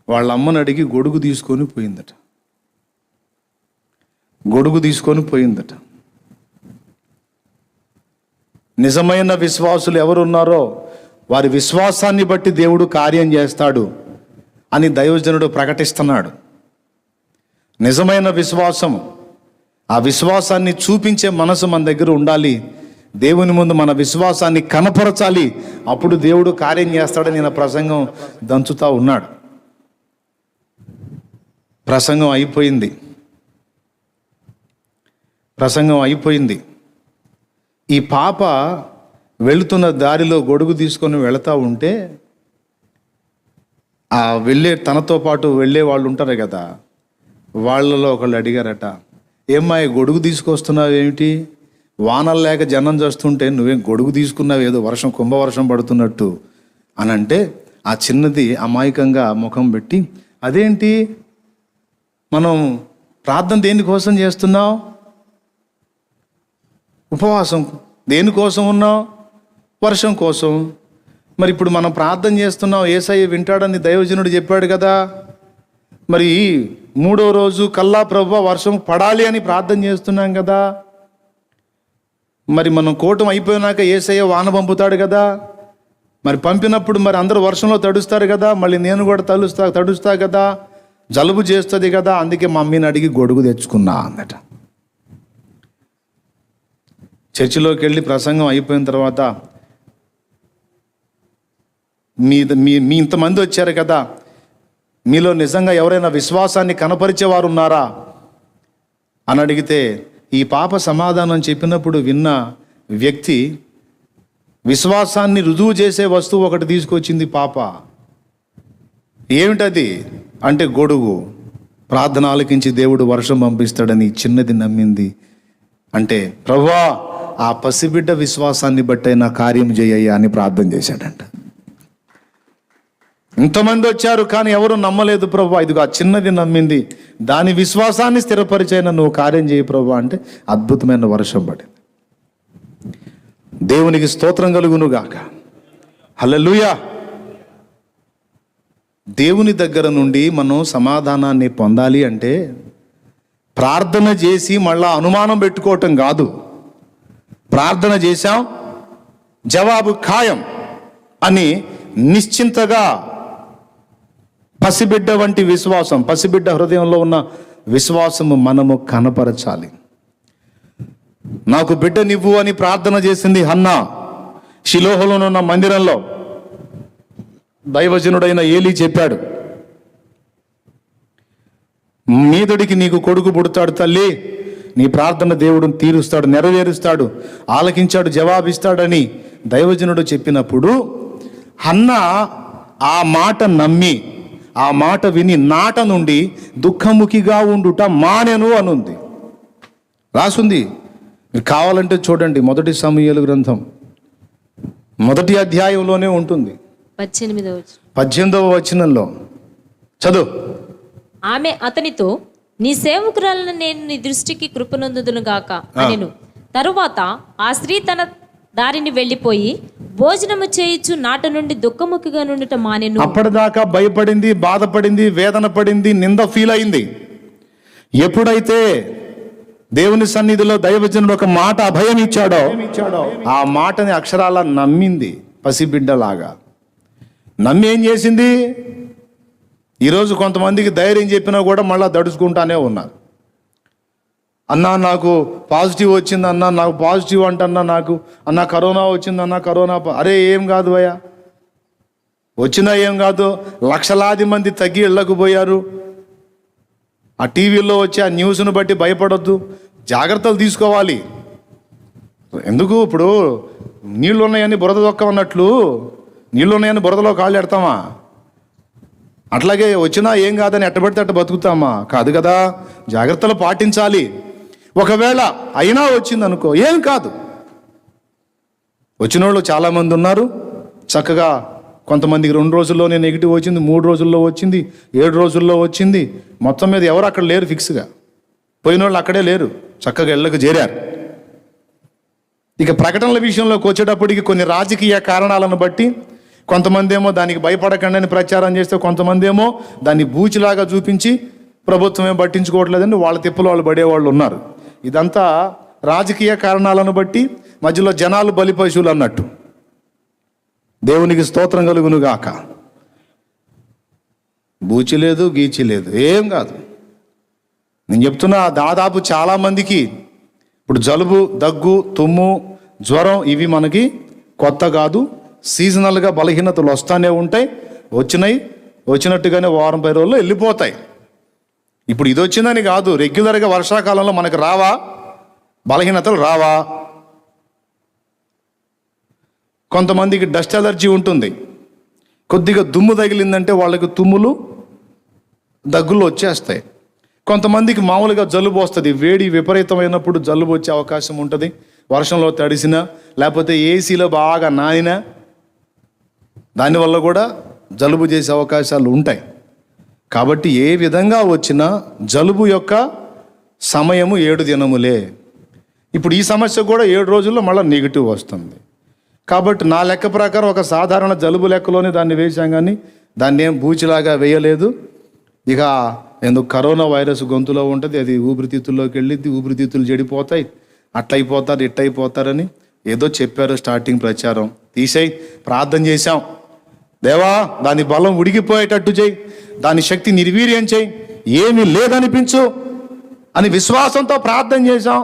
S1: వాళ్ళ అమ్మని అడిగి గొడుగు తీసుకొని పోయిందట. నిజమైన విశ్వాసులు ఎవరున్నారో వారి విశ్వాసాన్ని బట్టి దేవుడు కార్యం చేస్తాడు అని దైవజనుడు ప్రకటిస్తున్నాడు. నిజమైన విశ్వాసం, ఆ విశ్వాసాన్ని చూపించే మనసు మన దగ్గర ఉండాలి. దేవుని ముందు మన విశ్వాసాన్ని కనపరచాలి. అప్పుడు దేవుడు కార్యం చేస్తాడని నేను ప్రసంగం దంచుతా ఉన్నాడు. ప్రసంగం అయిపోయింది. ఈ పాప వెళుతున్న దారిలో గొడుగు తీసుకొని వెళతా ఉంటే ఆ తనతో పాటు వెళ్ళే వాళ్ళు ఉంటారు కదా, వాళ్ళలో ఒకళ్ళు అడిగారట, ఏమ్మా గొడుగు తీసుకొస్తున్నావు ఏమిటి? వానలు లేక జనం చేస్తుంటే నువ్వేం గొడుగు తీసుకున్నావు, ఏదో కుంభవర్షం పడుతున్నట్టు అని అంటే, ఆ చిన్నది అమాయకంగా ముఖం పెట్టి, అదేంటి మనం ప్రార్థన దేనికోసం చేస్తున్నావు? ఉపవాసం దేనికోసం ఉన్నావు? వర్షం కోసం. మరి ఇప్పుడు మనం ప్రార్థన చేస్తున్నాం, యేసయ్య వింటాడని దైవజనుడు చెప్పాడు కదా, మరి 3వ రోజు కల్లా ప్రభువా వర్షం పడాలి అని ప్రార్థన చేస్తున్నాం కదా, మరి మనం కూటం అయిపోయినాక యేసయ్య వాన పంపుతాడు కదా, మరి పంపినప్పుడు మరి అందరూ వర్షంలో తడుస్తారు కదా, మళ్ళీ నేను కూడా తడుస్తా కదా, జలుబు చేస్తుంది కదా, అందుకే మమ్మీని అడిగి గొడుగు తెచ్చుకున్నా అన్నట. చర్చిలోకి వెళ్ళి ప్రసంగం అయిపోయిన తర్వాత మీ ఇంతమంది వచ్చారు కదా, మీలో నిజంగా ఎవరైనా విశ్వాసాన్ని కనపరిచేవారు ఉన్నారా అని అడిగితే, ఈ పాప సమాధానం చెప్పినప్పుడు విన్న వ్యక్తి విశ్వాసాన్ని రుజువు చేసే వస్తువు ఒకటి తీసుకొచ్చింది పాప. ఏమిటది అంటే గొడుగు. ప్రార్థన ఆలకించి దేవుడు వర్షం పంపిస్తాడని చిన్నది నమ్మింది. అంటే ప్రభువా ఆ పసిబిడ్డ విశ్వాసాన్ని బట్టి నా కార్యం చేయయ్యా అని ప్రార్థన చేశాడంట. ఇంతమంది వచ్చారు కానీ ఎవరు నమ్మలేదు ప్రభువా, ఇదిగో ఆ చిన్నది నమ్మింది, దాని విశ్వాసాన్ని స్థిరపరిచైనా నువ్వు కార్యం చేయి ప్రభువా అంటే అద్భుతమైన వర్షం పడింది. దేవునికి స్తోత్రం కలుగును గాక. హల్లెలూయా. దేవుని దగ్గర నుండి మనం సమాధానాన్ని పొందాలి అంటే ప్రార్థన చేసి మళ్ళా అనుమానం పెట్టుకోవటం కాదు. ప్రార్థన చేశాం, జవాబు ఖాయం అని నిశ్చింతగా పసిబిడ్డ వంటి విశ్వాసం, పసిబిడ్డ హృదయంలో ఉన్న విశ్వాసము మనము కనపరచాలి. నాకు బిడ్డనివ్వు అని ప్రార్థన చేసింది హన్నా. షిలోహులోనున్న మందిరంలో దైవజనుడైన ఏలీ చెప్పాడు, మీదడికి నీకు కొడుకు పుడతాడు తల్లి, నీ ప్రార్థన దేవుడు తీరుస్తాడు, నెరవేరుస్తాడు, ఆలకించాడు, జవాబిస్తాడని దైవజనుడు చెప్పినప్పుడు హన్నా ఆ మాట నమ్మి, ఆ మాట విని నాట నుండి దుఃఖముఖిగా ఉండుట మానెను అనుంది, రాసుంది. మీరు కావాలంటే చూడండి, 1 సమూయేలు గ్రంథం 1వ అధ్యాయంలోనే ఉంటుంది, 18వ వచనంలో చదువు.
S3: ఆమె అతనితో, నీ సేవకురాలను నేను నీ దృష్టికి కృపనొందుదును గాక అనెను. తరువాత ఆ స్త్రీ తన దారిని వెళ్ళిపోయి భోజనము చేయుచు నాట నుండి దుఃఖముఖిగా నుండుట మానెను.
S1: అప్పటిదాకా భయపడింది, బాధపడింది, వేదన పడింది, నింద ఫీల్ అయింది. ఎప్పుడైతే దేవుని సన్నిధిలో దైవజనుడు ఒక మాట అభయం ఇచ్చాడో ఆ మాటని అక్షరాల నమ్మింది. పసిబిడ్డలాగా నమ్మి ఏం చేసింది? ఈరోజు కొంతమందికి ధైర్యం చెప్పినా కూడా మళ్ళీ దడుచుకుంటానే ఉన్నారు. అన్నా నాకు పాజిటివ్ వచ్చింది, అన్నా నాకు పాజిటివ్ అంటన్నా, నాకు అన్నా కరోనా వచ్చింది, అన్నా కరోనా. అరే ఏం కాదు భయ్యా,
S2: వచ్చినా ఏం కాదు, లక్షలాది మంది తగ్గి ఇళ్లకు పోయారు. ఆ టీవీలో వచ్చే ఆ న్యూస్ను బట్టి భయపడొద్దు, జాగ్రత్తలు తీసుకోవాలి. ఎందుకు ఇప్పుడు నీళ్ళు ఉన్నాయని బురద దొక్కమన్నట్లు నీళ్ళు ఉన్నాయని బురదలో కాళ్ళు ఎడతామా? అట్లాగే వచ్చినా ఏం కాదని ఎట్టబడితే అట్ట బతుకుతామా? కాదు కదా, జాగ్రత్తలు పాటించాలి. ఒకవేళ అయినా వచ్చిందనుకో, ఏం కాదు. వచ్చిన వాళ్ళు చాలామంది ఉన్నారు. చక్కగా కొంతమందికి 2 రోజుల్లోనే నెగిటివ్ వచ్చింది, 3 రోజుల్లో వచ్చింది, 7 రోజుల్లో వచ్చింది. మొత్తం మీద ఎవరు అక్కడ లేరు, ఫిక్స్గా పోయిన వాళ్ళు అక్కడే లేరు, చక్కగా ఇళ్ళకు చేరారు. ఇక ప్రకటనల విషయంలోకి వచ్చేటప్పటికి కొన్ని రాజకీయ కారణాలను బట్టి కొంతమంది ఏమో దానికి భయపడకండి అని ప్రచారం చేస్తే, కొంతమంది ఏమో దాన్ని బూచిలాగా చూపించి ప్రభుత్వం ఏం పట్టించుకోవట్లేదని వాళ్ళ తిప్పలు వాళ్ళు పడేవాళ్ళు ఉన్నారు. ఇదంతా రాజకీయ కారణాలను బట్టి మధ్యలో జనాలు బలి పశువులు అన్నట్టు. దేవునికి స్తోత్రం కలుగును గాక. బూచి లేదు, గీచి లేదు, ఏం కాదు. నేను చెప్తున్నా, దాదాపు చాలామందికి ఇప్పుడు జలుబు, దగ్గు, తుమ్ము, జ్వరం ఇవి మనకి కొత్త కాదు. సీజనల్గా బలహీనతలు వస్తానే ఉంటాయి. వచ్చినట్టుగానే వారం 10 రోజుల్లో వెళ్ళిపోతాయి. ఇప్పుడు ఇది వచ్చిందని కాదు, రెగ్యులర్గా వర్షాకాలంలో మనకు రావా బలహీనతలు? రావా? కొంతమందికి డస్ట్ అలర్జీ ఉంటుంది. కొద్దిగా దుమ్ము తగిలిందంటే వాళ్ళకి తుమ్ములు, దగ్గులు వచ్చేస్తాయి. కొంతమందికి మామూలుగా జలుబు వస్తుంది. వేడి విపరీతమైనప్పుడు జలుబు వచ్చే అవకాశం ఉంటుంది. వర్షంలో తడిసినా లేకపోతే ఏసీలో బాగా నానినా దానివల్ల కూడా జలుబు చేసే అవకాశాలు ఉంటాయి. కాబట్టి ఏ విధంగా వచ్చినా జలుబు యొక్క సమయము 7 దినములే. ఇప్పుడు ఈ సమస్య కూడా 7 రోజుల్లో మళ్ళీ నెగిటివ్ వస్తుంది. కాబట్టి నా లెక్క ప్రకారం ఒక సాధారణ జలుబు లెక్కలోనే దాన్ని వేసాం, కానీ దాన్ని ఏం బూచిలాగా వేయలేదు. ఇక ఎందుకు కరోనా వైరస్ గొంతులో ఉంటుంది, అది ఊపిరితిత్తుల్లోకి వెళ్ళిద్ది, ఊపిరితిత్తులు చెడిపోతాయి, అట్లయిపోతారు ఇట్టయిపోతారని ఏదో చెప్పారు స్టార్టింగ్ ప్రచారం. తీసేయి, ప్రార్థన చేశాం, దేవా దాని బలం ఉడికిపోయేటట్టు చేయి, దాని శక్తి నిర్వీర్యం చేయి, ఏమీ లేదనిపించు అని విశ్వాసంతో ప్రార్థన చేశాం.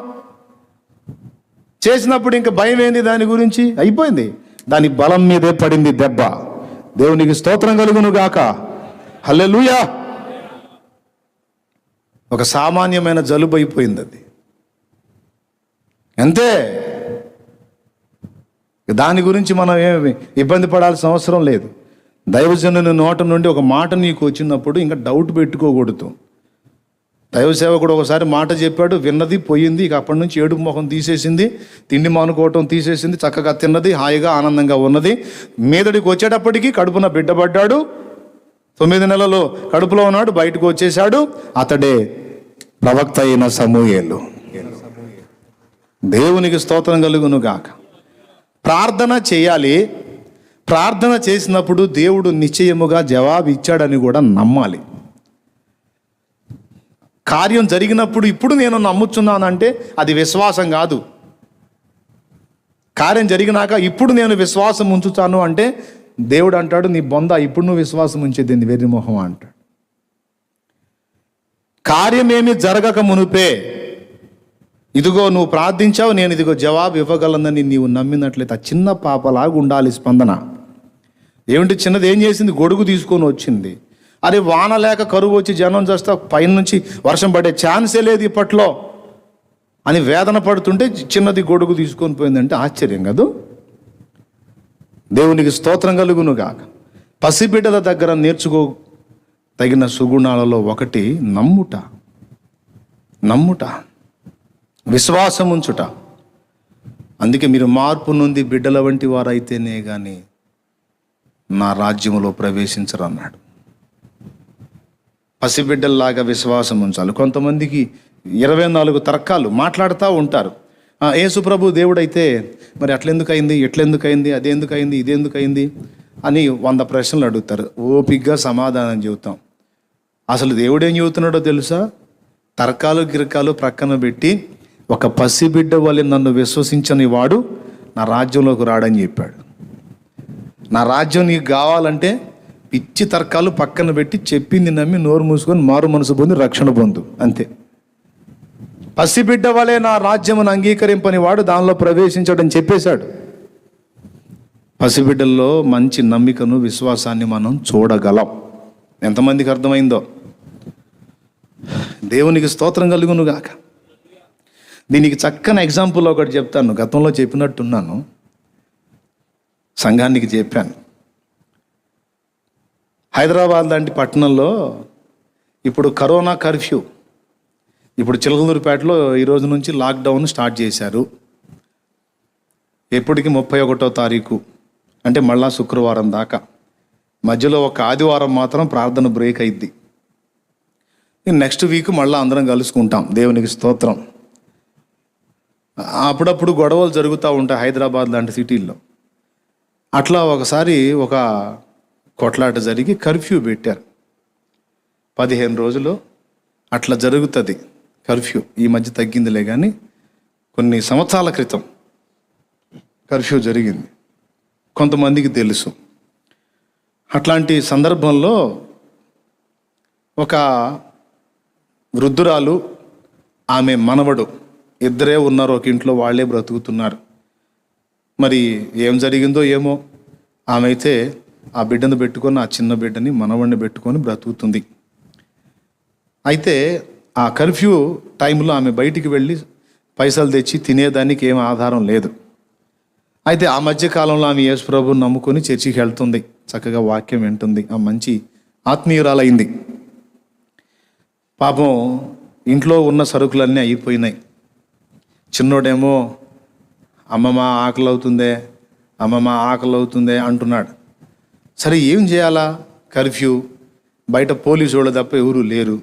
S2: చేసినప్పుడు ఇంకా భయం ఏంది దాని గురించి? అయిపోయింది. దాని బలం మీదే పడింది దెబ్బ. దేవునికి స్తోత్రం కలుగును గాక. హల్లెలూయా. ఒక సామాన్యమైన జలుబు అయిపోయింది అది, అంతే. దాని గురించి మనం ఏమి ఇబ్బంది పడాల్సిన అవసరం లేదు. దైవజనుని నోట నుండి ఒక మాట నీకు వచ్చినప్పుడు ఇంకా డౌట్ పెట్టుకోకూడదు. దైవ సేవకుడు ఒకసారి మాట చెప్పాడు, విన్నది పోయింది. ఇక అప్పటి నుంచి ఏడుపు మొహం తీసేసింది, తిండి మానుకోవటం తీసేసింది, చక్కగా తిన్నది, హాయిగా ఆనందంగా ఉన్నది. మీదడికి వచ్చేటప్పటికి కడుపున బిడ్డపడ్డాడు. 9 నెలలు కడుపులో ఉన్నాడు, బయటకు వచ్చేసాడు. అతడే ప్రవక్త అయిన సమూయేలు. దేవునికి స్తోత్రం కలుగును గాక. ప్రార్థన చేయాలి. ప్రార్థన చేసినప్పుడు దేవుడు నిశ్చయముగా జవాబు ఇచ్చాడని కూడా నమ్మాలి. కార్యం జరిగినప్పుడు ఇప్పుడు నేను నమ్ముచున్నానంటే అది విశ్వాసం కాదు. కార్యం జరిగినాక ఇప్పుడు నేను విశ్వాసం ఉంచుతాను అంటే దేవుడు అంటాడు, నీ బొంద ఇప్పుడు నువ్వు విశ్వాసం ఉంచేది వెర్రిమొహం అంటాడు. కార్యమేమి జరగక మునుపే ఇదిగో నువ్వు ప్రార్థించావు, నేను ఇదిగో జవాబు ఇవ్వగలనని నీవు నమ్మినట్లయితే ఆ చిన్న పాపలాగా ఉండాలి స్పందన. ఏమిటి చిన్నది? ఏం చేసింది? గొడుగు తీసుకొని వచ్చింది. అరే వాన లేక కరువు వచ్చి జనం చేస్తా పైనుంచి వర్షం పడే ఛాన్సే లేదు ఇప్పట్లో అని వేదన పడుతుంటే చిన్నది గొడుగు తీసుకొని పోయిందంటే ఆశ్చర్యం కాదు? దేవునికి స్తోత్రం కలుగును గాక. పసిబిడ్డల దగ్గర నేర్చుకో తగిన సుగుణాలలో ఒకటి నమ్ముట, విశ్వాసం ఉంచుట. అందుకే మీరు మార్పు నుండి బిడ్డల వంటి వారైతేనే కానీ నా రాజ్యములో ప్రవేశించరు అన్నాడు. పసిబిడ్డల్లాగా విశ్వాసం ఉంచాలి. కొంతమందికి 24 తర్కాలు మాట్లాడుతూ ఉంటారు. యేసు ప్రభు దేవుడైతే మరి అట్లెందుకైంది, ఎట్లెందుకైంది, అదెందుకైంది, ఇదెందుకైంది అని 100 ప్రశ్నలు అడుగుతారు. ఓపిగ్గా సమాధానం చెబుతాం. అసలు దేవుడు ఏం చెబుతున్నాడో తెలుసా? తర్కాలు గిరకాలు ప్రక్కన పెట్టి ఒక పసిబిడ్డ వలె నన్ను విశ్వసించని వాడు నా రాజ్యంలోకి రాడని చెప్పాడు. నా రాజ్యం నీకు కావాలంటే పిచ్చి తర్కాలు పక్కన పెట్టి చెప్పింది నమ్మి నోరు మూసుకొని మారు మనసు పొంది రక్షణ పొందు, అంతే. పసిబిడ్డ వలె నా రాజ్యమును అంగీకరింపని వాడు దానిలో ప్రవేశించడని చెప్పేశాడు. 1
S1: పసిబిడ్డల్లో మంచి నమ్మికను, విశ్వాసాన్ని మనం చూడగలం. ఎంతమందికి అర్థమైందో? దేవునికి స్తోత్రం కలుగును గాక. దీనికి చక్కని ఎగ్జాంపుల్ ఒకటి చెప్తాను. గతంలో చెప్పినట్టున్నాను, సంఘానికి చెప్పాను. హైదరాబాద్ లాంటి పట్టణంలో ఇప్పుడు కరోనా కర్ఫ్యూ, ఇప్పుడు చిలకలూరుపేటలో ఈరోజు నుంచి లాక్డౌన్ స్టార్ట్ చేశారు. ఎప్పటికి 31వ తారీఖు, అంటే మళ్ళా శుక్రవారం దాకా. మధ్యలో ఒక ఆదివారం మాత్రం ప్రార్థన బ్రేక్ అయింది. నెక్స్ట్ వీక్ మళ్ళీ అందరం కలుసుకుంటాం. దేవునికి స్తోత్రం. అప్పుడప్పుడు గొడవలు జరుగుతూ ఉంటాయి హైదరాబాద్ లాంటి సిటీల్లో. అట్లా ఒకసారి ఒక కొట్లాట జరిగి కర్ఫ్యూ పెట్టారు. 15 రోజులు అట్లా జరుగుతుంది కర్ఫ్యూ. ఈ మధ్య తగ్గిందిలే, కానీ కొన్ని సంవత్సరాల క్రితం కర్ఫ్యూ జరిగింది, కొంతమందికి తెలుసు. అట్లాంటి సందర్భంలో ఒక వృద్ధురాలు, ఆమె మనవడు, ఇద్దరే ఉన్నారు ఒక ఇంట్లో, వాళ్ళే బ్రతుకుతున్నారు. మరి ఏం జరిగిందో ఏమో, ఆమె అయితే ఆ బిడ్డను పెట్టుకొని, ఆ చిన్న బిడ్డని, మనవడిని పెట్టుకొని బ్రతుకుతుంది. అయితే ఆ కర్ఫ్యూ టైంలో ఆమె బయటికి వెళ్ళి పైసలు తెచ్చి తినేదానికి ఏం ఆధారం లేదు. అయితే ఆ మధ్యకాలంలో ఆమె యేసు ప్రభువుని నమ్ముకొని చర్చికి వెళ్తుంది, చక్కగా వాక్యం వింటుంది, ఆ మంచి ఆత్మీయురాలైంది. పాపం ఇంట్లో ఉన్న సరుకులన్నీ అయిపోయినాయి. చిన్నోడేమో అమ్మమ్మ ఆకలి అవుతుందే, అమ్మమ్మ ఆకలి అవుతుందే అంటున్నాడు. సరే ఏం చేయాలా? కర్ఫ్యూ, బయట పోలీసు వాళ్ళు తప్ప ఎవరూ లేరు,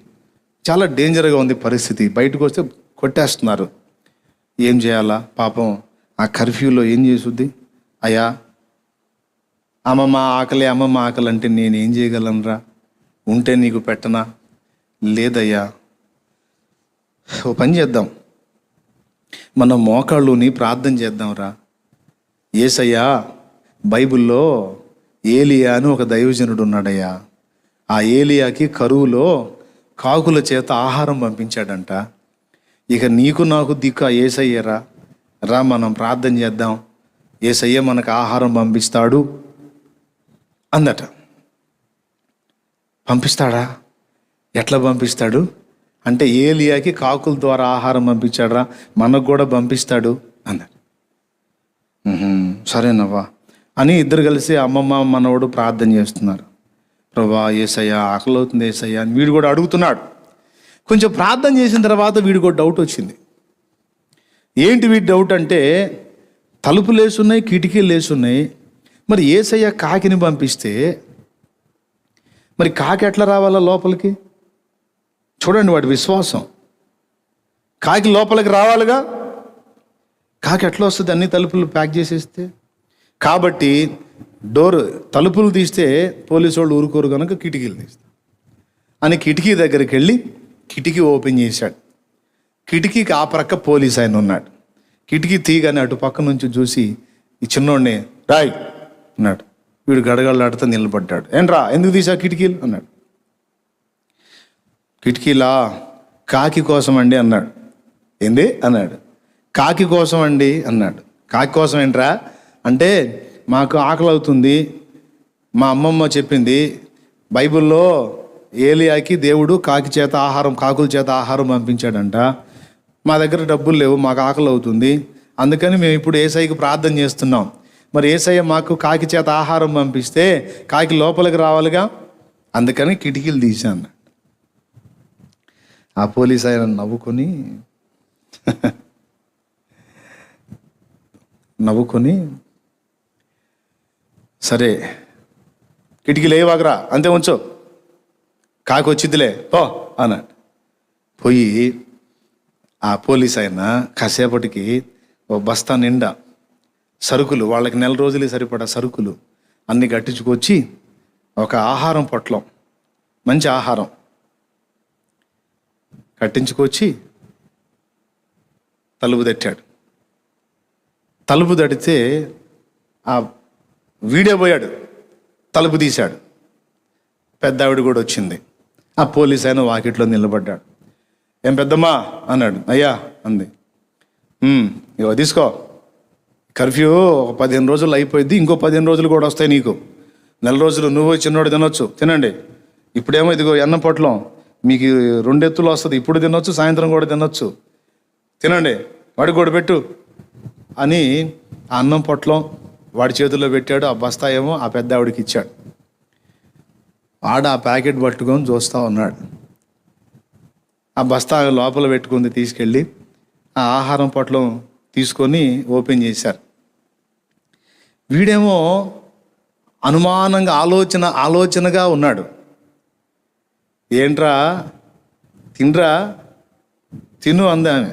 S1: చాలా డేంజర్గా ఉంది పరిస్థితి, బయటకు వస్తే కొట్టేస్తున్నారు. ఏం చేయాలా? పాపం ఆ కర్ఫ్యూలో ఏం చేసుద్ది? అయ్యా అమ్మమ్మ ఆకలి, అమ్మమ్మ ఆకలి అంటే నేనేం చేయగలనురా? ఉంటే నీకు పెట్టనా? లేదయ్యా. ఓ పని చేద్దాం, మన మోకాళ్ళుని ప్రార్థన చేద్దాంరా. యేసయ్యా, బైబిల్లో ఏలియా అని ఒక దైవజనుడు ఉన్నాడయ్యా. ఆ ఏలియాకి కరువులో కాకుల చేత ఆహారం పంపించాడంట. ఇక నీకు నాకు దిక్కు యేసయ్యరా, రా మనం ప్రార్థన చేద్దాం, యేసయ్య మనకు ఆహారం పంపిస్తాడు అందట. పంపిస్తాడా? ఎట్లా పంపిస్తాడు అంటే, ఏలియాకి కాకుల ద్వారా ఆహారం పంపించాడురా, మనకు కూడా పంపిస్తాడు అన్నాడు. సరేనవ్వా అని ఇద్దరు కలిసి అమ్మమ్మ మనవడు ప్రార్థన చేస్తున్నారు. ప్రభా యేసయ్య ఆకలి అవుతుంది యేసయ్య అని వీడు కూడా అడుగుతున్నాడు. కొంచెం ప్రార్థన చేసిన తర్వాత వీడికి ఒక డౌట్ వచ్చింది. ఏంటి వీడి డౌట్ అంటే, తలుపులు వేసున్నాయి, కిటికీలు వేసున్నాయి, మరి యేసయ్య కాకిని పంపిస్తే మరి కాకి ఎట్లా రావాలా లోపలికి? చూడండి వాడి విశ్వాసం. కాకి లోపలికి రావాలిగా, కాకి ఎట్లా వస్తుంది అన్ని తలుపులు ప్యాక్ చేసేస్తే? కాబట్టి తలుపులు తీస్తే పోలీసు వాళ్ళు ఊరుకోరు కనుక కిటికీలు తీస్తారు అని కిటికీ దగ్గరికి వెళ్ళి కిటికీ ఓపెన్ చేశాడు. కిటికీకి ఆ ప్రక్క పోలీస్ ఆయన ఉన్నాడు. కిటికీ తీయగానే అటు పక్క నుంచి చూసి ఈ చిన్నోడిని రాయ్ అన్నాడు. వీడు గడగడలాడుతూ నిలబడ్డాడు. ఏంట్రా ఎందుకు తీసా కిటికీలు అన్నాడు. కిటికీలా? కాకి కోసం అండి అన్నాడు. ఏంది అన్నాడు. కాకి కోసం అండి అన్నాడు. కాకి కోసం ఏంట్రా అంటే, మాకు ఆకలి అవుతుంది, మా అమ్మమ్మ చెప్పింది బైబిల్లో ఏలియాకి దేవుడు కాకుల చేత ఆహారం పంపించాడంట. మా దగ్గర డబ్బులు లేవు, మాకు ఆకలి అవుతుంది, అందుకని మేము ఇప్పుడు యేసయ్యకి ప్రార్థన చేస్తున్నాం. మరి యేసయ్య మాకు కాకి చేత ఆహారం పంపిస్తే కాకి లోపలికి రావాలిగా, అందుకని కిటికీలు తీశాను. ఆ పోలీస్ ఆయన నవ్వుకొని సరే కిటికీలు ఏవాగరా, అంతే ఉంచో, కాకి వచ్చిద్దిలే పో అన్నాడు. పోయి ఆ పోలీస్ ఆయన కాసేపటికి ఓ బస్తా నిండా సరుకులు, వాళ్ళకి 4 రోజులే సరిపడా సరుకులు అన్నీ కట్టించుకొచ్చి ఒక ఆహారం పొట్లం, మంచి ఆహారం కట్టించుకొచ్చి తలుపు తట్టాడు. తలుపు తడితే ఆ వీడే పోయాడు, తలుపు తీశాడు. పెద్ద ఆవిడ కూడా వచ్చింది. ఆ పోలీస్ ఆయన వాకిట్లో నిలబడ్డాడు. ఏం పెద్దమ్మా అన్నాడు. అయ్యా అంది. ఇగో తీసుకో, కర్ఫ్యూ ఒక 15 రోజులు అయిపోయింది, ఇంకో 15 రోజులు కూడా వస్తాయి నీకు. 4 రోజులు నువ్వు చిన్నోడు తినొచ్చు, తినండి. ఇప్పుడేమో ఇదిగో అన్నం పొట్లం మీకు 2 ఎత్తులు వస్తుంది, ఇప్పుడు తినొచ్చు, సాయంత్రం కూడా తినొచ్చు, తినండి, వాడికి కూడా పెట్టు అని ఆ అన్నం పొట్లం వాడి చేతుల్లో పెట్టాడు. ఆ బస్తా ఏమో ఆ పెద్ద ఆవిడికి ఇచ్చాడు. వాడు ఆ ప్యాకెట్ పట్టుకొని చూస్తూ ఉన్నాడు. ఆ బస్తా లోపల పెట్టుకుంది, తీసుకెళ్ళి ఆ ఆహారం పొట్లం తీసుకొని ఓపెన్ చేశారు. వీడేమో అనుమానంగా ఆలోచనగా ఉన్నాడు. ఏంట్రా తినరా, తిను అందామె.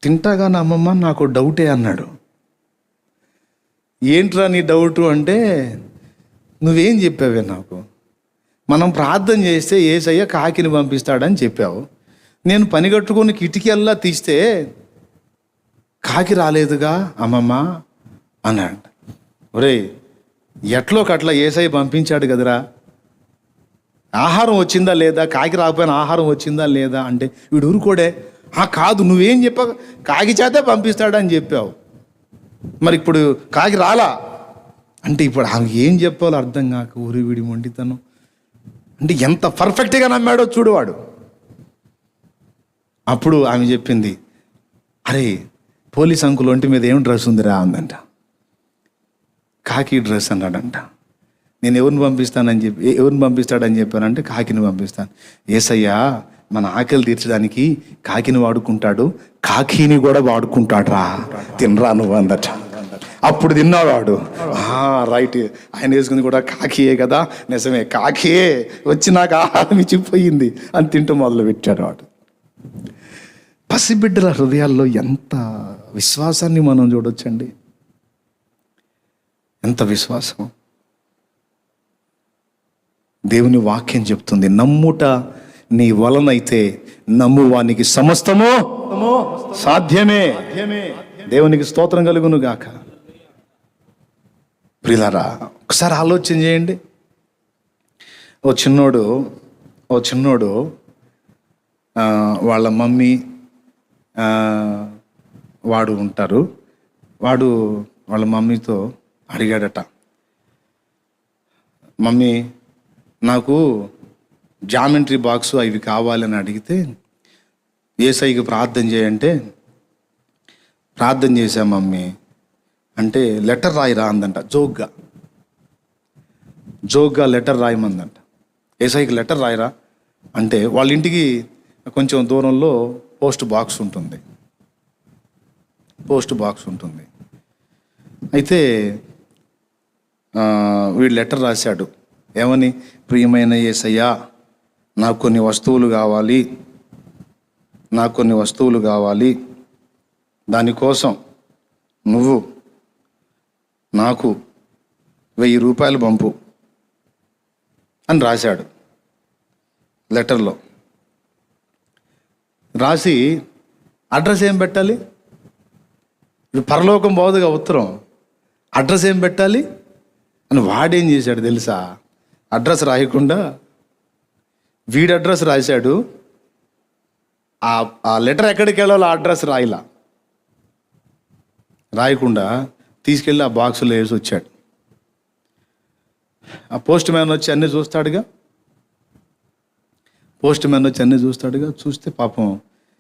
S1: తింటాగా అమ్మమ్మ, నాకు డౌటే అన్నాడు. ఏంట్రా నీ డౌటు అంటే, నువ్వేం చెప్పావే నాకు, మనం ప్రార్థన చేస్తే యేసయ్య కాకిని పంపిస్తాడని చెప్పావు. నేను పని కట్టుకొని కిటికీల్లా తీస్తే కాకి రాలేదుగా అమ్మమ్మ అన్నాడు. ఒరేయ్, ఎట్లోకట్లా యేసయ్య పంపించాడు కదరా, ఆహారం వచ్చిందా లేదా, కాకి రాకపోయినా ఆహారం వచ్చిందా లేదా అంటే వీడు ఊరుకోడే. కాదు, నువ్వేం చెప్పావు, కాకి చేతే పంపిస్తాడని చెప్పావు, మరి ఇప్పుడు కాకి రాలా అంటే ఇప్పుడు ఆమె ఏం చెప్పాలో అర్థం కాక ఊరి వీడి మొండితనం. అంటే ఎంత పర్ఫెక్ట్గా నమ్మాడో చూడువాడు. అప్పుడు ఆమె చెప్పింది, అరే పోలీస్ అంకుల్ ఒంటి మీద ఏం డ్రెస్ ఉందిరా అందంట. కాకి డ్రెస్ అన్నాడంట. నేను ఎవరిని పంపిస్తాడని చెప్పానంటే కాకిని పంపిస్తాను. యేసయ్య మన ఆకలి తీర్చడానికి కాకిని వాడుకుంటాడు, కాకిని కూడా వాడుకుంటాడు రా, తినరా నువ్వు అందట. అప్పుడు తిన్నాడు. రైట్, ఆయన వేసుకుంది కూడా కాకియే కదా, నిజమే కాకియే, వచ్చి నాకు ఆహారం ఇచ్చిపోయింది అని తింటూ మొదలు పెట్టాడు వాడు. పసిబిడ్డల హృదయాల్లో ఎంత విశ్వాసాన్ని మనం చూడొచ్చండి, ఎంత విశ్వాసం. దేవుని వాక్యం చెప్తుంది, నమ్ముట నీ వలనైతే నమ్మువానికి సమస్తము సాధ్యమే. దేవునికి స్తోత్రం కలుగును గాక. ప్రియులారా, ఒకసారి ఆలోచన చేయండి. ఓ చిన్నోడు వాళ్ళ మమ్మీ వాడు ఉంటారు. వాడు వాళ్ళ మమ్మీతో అడిగాడట, మమ్మీ నాకు జామెంట్రీ బాక్సు అవి కావాలని అడిగితే యేసయ్యకి ప్రార్థన చేయంటే ప్రార్థన చేశా మమ్మీ అంటే లెటర్ రాయిరా అందంట. జోగ్గా లెటర్ రాయమందంట. యేసయ్యకి లెటర్ రాయిరా అంటే వాళ్ళ ఇంటికి కొంచెం దూరంలో పోస్ట్ బాక్స్ ఉంటుంది. అయితే వీడు లెటర్ రాశాడు. ఏమని, ప్రియమైన యేసయ్యా, నాకు కొన్ని వస్తువులు కావాలి, దానికోసం నువ్వు నాకు 1000 రూపాయలు పంపు అని రాశాడు లెటర్లో. రాసి అడ్రస్ ఏం పెట్టాలి, ఇప్పుడు పరలోకం పోదుగా ఉత్తరం, అడ్రస్ ఏం పెట్టాలి అని వాడేం చేశాడు తెలుసా, అడ్రస్ రాయకుండా వీడి అడ్రస్ రాశాడు. ఆ లెటర్ ఎక్కడికి వెళ్ళాలో ఆ అడ్రస్ రాయకుండా తీసుకెళ్ళి ఆ బాక్సులో వేసి వచ్చాడు. ఆ పోస్ట్ మ్యాన్ వచ్చి అన్నీ చూస్తాడుగా. చూస్తే పాపం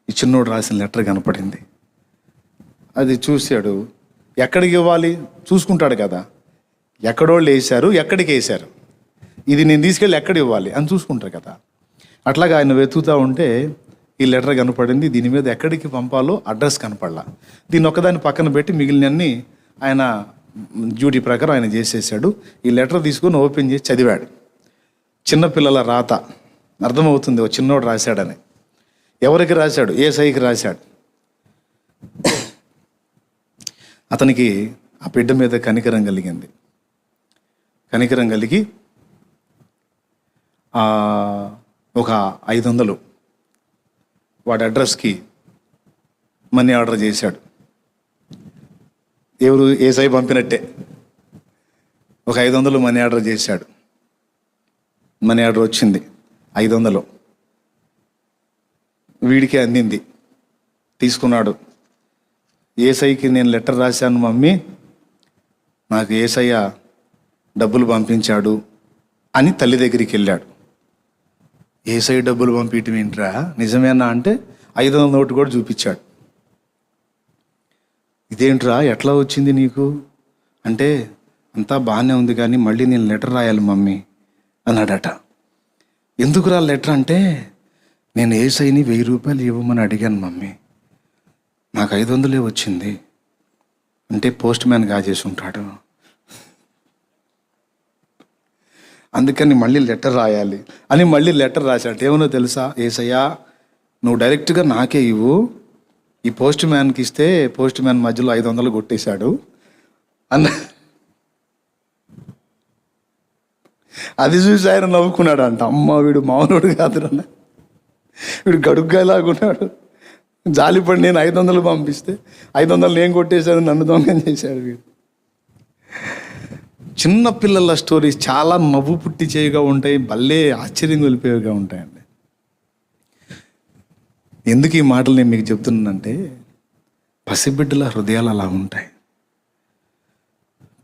S1: ఈ చిన్నోడు రాసిన లెటర్ కనపడింది. అది చూశాడు. ఎక్కడికి ఇవ్వాలి చూసుకుంటాడు కదా, ఎక్కడోళ్ళు వేశారు, ఎక్కడికి వేశారు, ఇది నేను తీసుకెళ్ళి ఎక్కడ ఇవ్వాలి అని చూసుకుంటారు కదా. అట్లాగా ఆయన వెతుకుతూ ఉంటే ఈ లెటర్ కనపడింది. దీని మీద ఎక్కడికి పంపాలో అడ్రస్ కనపడలా. దీన్ని ఒకదాన్ని పక్కన పెట్టి మిగిలినన్ని ఆయన డ్యూటీ ప్రకారం ఆయన చేసేసాడు. ఈ లెటర్ తీసుకొని ఓపెన్ చేసి చదివాడు. చిన్నపిల్లల రాత అర్థమవుతుంది, ఓ చిన్నోడు రాశాడని. ఎవరికి రాశాడు? యేసయ్యకి రాశాడు. అతనికి ఆ బిడ్డ మీద కనికరం కలిగి ఒక 500 వాడి అడ్రస్కి మనీ ఆర్డర్ చేశాడు. ఎవరు? యేసయ్య పంపినట్టే ఒక 500 మనీ ఆర్డర్ చేశాడు. మనీ ఆర్డర్ వచ్చింది 500. వీడికి అందింది, తీసుకున్నాడు.
S2: ఏసైకి నేను లెటర్ రాశాను మమ్మీ, నాకు ఏసయ్య డబ్బులు పంపించాడు అని తల్లి దగ్గరికి వెళ్ళాడు. ఏసై డబ్బులు పంపించడం ఏంట్రా, నిజమేనా అంటే 500 నోటు కూడా చూపించాడు. ఇదేంట్రా ఎట్లా వచ్చింది నీకు అంటే, అంతా బాగానే ఉంది కానీ మళ్ళీ నేను లెటర్ రాయాలి మమ్మీ అన్నాడట. ఎందుకురా లెటర్ అంటే, నేను ఏసైని 1000 రూపాయలు ఇవ్వమని అడిగాను మమ్మీ, నాకు 500 వచ్చింది అంటే పోస్ట్ మ్యాన్ కాజేసి ఉంటాడు, అందుకని మళ్ళీ లెటర్ రాయాలి అని మళ్ళీ లెటర్ రాశాడు. ఏమనో తెలుసా, ఏసయ్యా నువ్వు డైరెక్ట్గా నాకే ఇవ్వు, ఈ పోస్ట్ మ్యాన్కి ఇస్తే పోస్ట్ మ్యాన్ మధ్యలో 500 కొట్టేశాడు అన్న. అది చూసి ఆయన నవ్వుకున్నాడు అంట. అమ్మ వీడు మామూలుడు కాదురన్న, వీడు గడుగ్గాలాగున్నాడు, జాలిపడి నేను 500 పంపిస్తే 500 నేను కొట్టేశాడు, నన్ను దొంగం చేశాడు వీడు. చిన్న పిల్లల స్టోరీస్ చాలా నవ్వు పుట్టి చేయగా ఉంటాయి, భలే ఆశ్చర్యం గొలిపేవిగా ఉంటాయండి. ఎందుకు ఈ మాటలు నేను మీకు చెప్తున్నానంటే, పసిబిడ్డల హృదయాలు అలా ఉంటాయి.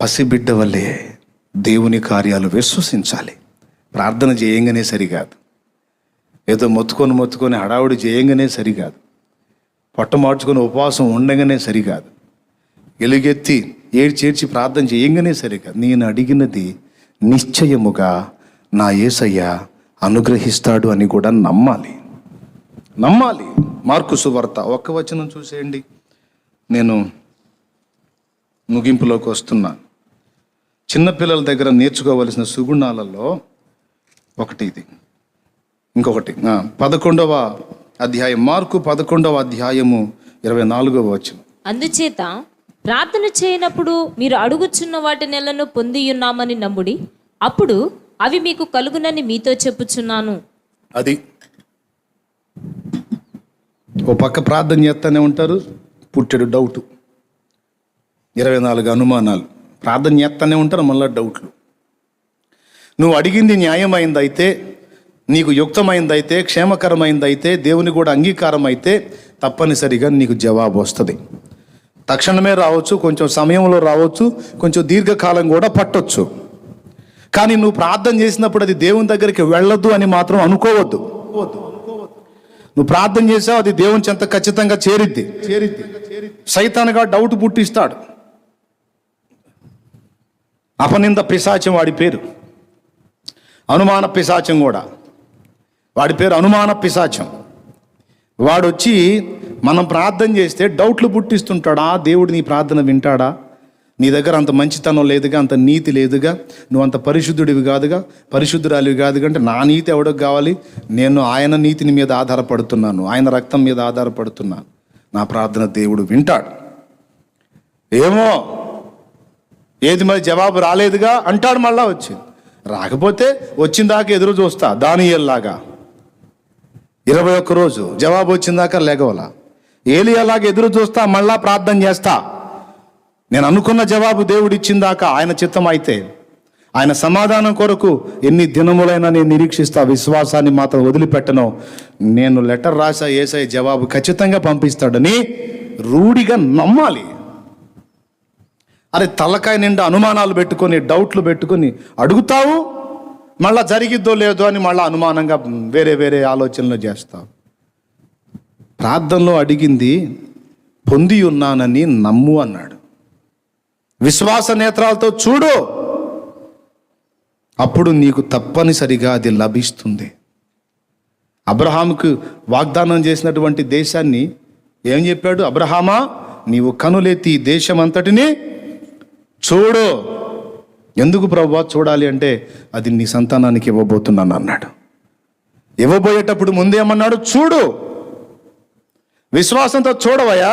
S2: పసిబిడ్డ వల్లే దేవుని కార్యాలు విశ్వసించాలి. ప్రార్థన చేయంగానే సరికాదు, ఏదో మొత్తుకొని హడావుడి చేయంగానే సరికాదు, పొట్ట మార్చుకొని ఉపవాసం ఉండగానే సరికాదు, ఎలుగెత్తి ఏడ్చేర్చి ప్రార్థన చేయంగానే సరికాదు. నేను అడిగినది నిశ్చయముగా నా యేసయ్య అనుగ్రహిస్తాడు అని కూడా నమ్మాలి. మార్కు సువార్త 1 వచనం చూసేయండి. నేను ముగింపులోకి వస్తున్నా. చిన్నపిల్లల దగ్గర నేర్చుకోవలసిన సుగుణాలలో ఒకటి ఇది. ఇంకొకటి 11వ అధ్యాయం, మార్కు 11వ అధ్యాయము 24వ వచనం.
S3: అందుచేత ప్రార్థన చేయనప్పుడు మీరు అడుగుచున్న వాటి నెలను పొంది ఉన్నామని నమ్ముడి, అప్పుడు అవి మీకు కలుగునని మీతో చెప్పుచున్నాను.
S2: అది ఓ పక్క ప్రార్థన చేస్తూనే ఉంటారు, పుట్టెడు డౌట్, 24 అనుమానాలు. ప్రార్థన చేస్తూనే ఉంటారు, మళ్ళీ డౌట్లు. నువ్వు అడిగింది న్యాయమైందైతే, నీకు యుక్తమైందైతే, క్షేమకరమైందైతే, దేవుని కూడా అంగీకారం అయితే తప్పనిసరిగా నీకు జవాబు వస్తుంది. తక్షణమే రావచ్చు, కొంచెం సమయంలో రావచ్చు, కొంచెం దీర్ఘకాలం కూడా పట్టొచ్చు. కానీ నువ్వు ప్రార్థన చేసినప్పుడు అది దేవుని దగ్గరికి వెళ్ళొద్దు అని మాత్రం అనుకోవద్దు. నువ్వు ప్రార్థన చేసావు, అది దేవుని చెంత ఖచ్చితంగా చేరిద్ది. సైతానుగా డౌట్ పుట్టిస్తాడు. అపనింద పిశాచం వాడి పేరు, అనుమాన పిశాచం కూడా వాడి పేరు, అనుమాన పిశాచం. వాడు వచ్చి మనం ప్రార్థన చేస్తే డౌట్లు పుట్టిస్తుంటాడా, దేవుడు నీ ప్రార్థన వింటాడా, నీ దగ్గర అంత మంచితనం లేదుగా, అంత నీతి లేదుగా, నువ్వు అంత పరిశుద్ధుడివి కాదుగా, పరిశుద్ధురాలివి కాదుగా. అంటే నా నీతి ఎవడికి కావాలి, నేను ఆయన నీతిని మీద ఆధారపడుతున్నాను, ఆయన రక్తం మీద ఆధారపడుతున్నాను, నా ప్రార్థన దేవుడు వింటాడు. ఏమో ఏది మరి జవాబు రాలేదుగా అంటాడు. మళ్ళా వచ్చింది, రాకపోతే వచ్చిందాకా ఎదురు చూస్తా, దానియేలులాగా 21 రోజు జవాబు వచ్చిందాకా లేగవలా. ఏలియాలాగా ఎదురు చూస్తా, మళ్ళా ప్రార్థన చేస్తా. నేను అనుకున్న జవాబు దేవుడు ఇచ్చిందాకా, ఆయన చిత్తం అయితే, ఆయన సమాధానం కొరకు ఎన్ని దినములైనా నేను నిరీక్షిస్తా. విశ్వాసాన్ని మాత్రం వదిలిపెట్టను. నేను లెటర్ రాసా, యేసయ్య జవాబు ఖచ్చితంగా పంపిస్తాడని రూఢిగా నమ్మాలి. అరే తలకాయ నిండా అనుమానాలు పెట్టుకొని, డౌట్లు పెట్టుకొని అడుగుతావు, మళ్ళా జరిగిద్దో లేదో అని మళ్ళీ అనుమానంగా వేరే ఆలోచనలు చేస్తావు. ప్రార్థనలో అడిగింది పొంది ఉన్నానని నమ్ము అన్నాడు. విశ్వాస నేత్రాలతో చూడు, అప్పుడు నీకు తప్పనిసరిగా అది లభిస్తుంది. అబ్రహాముకు వాగ్దానం చేసినటువంటి దేశాన్ని ఏం చెప్పాడు? అబ్రహామా, నీవు కనులెత్తి దేశం అంతటిని చూడు. ఎందుకు ప్రభువా చూడాలి అంటే, అది నీ సంతానానికి ఇవ్వబోతున్నాను అన్నాడు. ఇవ్వబోయేటప్పుడు ముందేమన్నాడు? చూడు. విశ్వాసంతో చూడవయ్యా,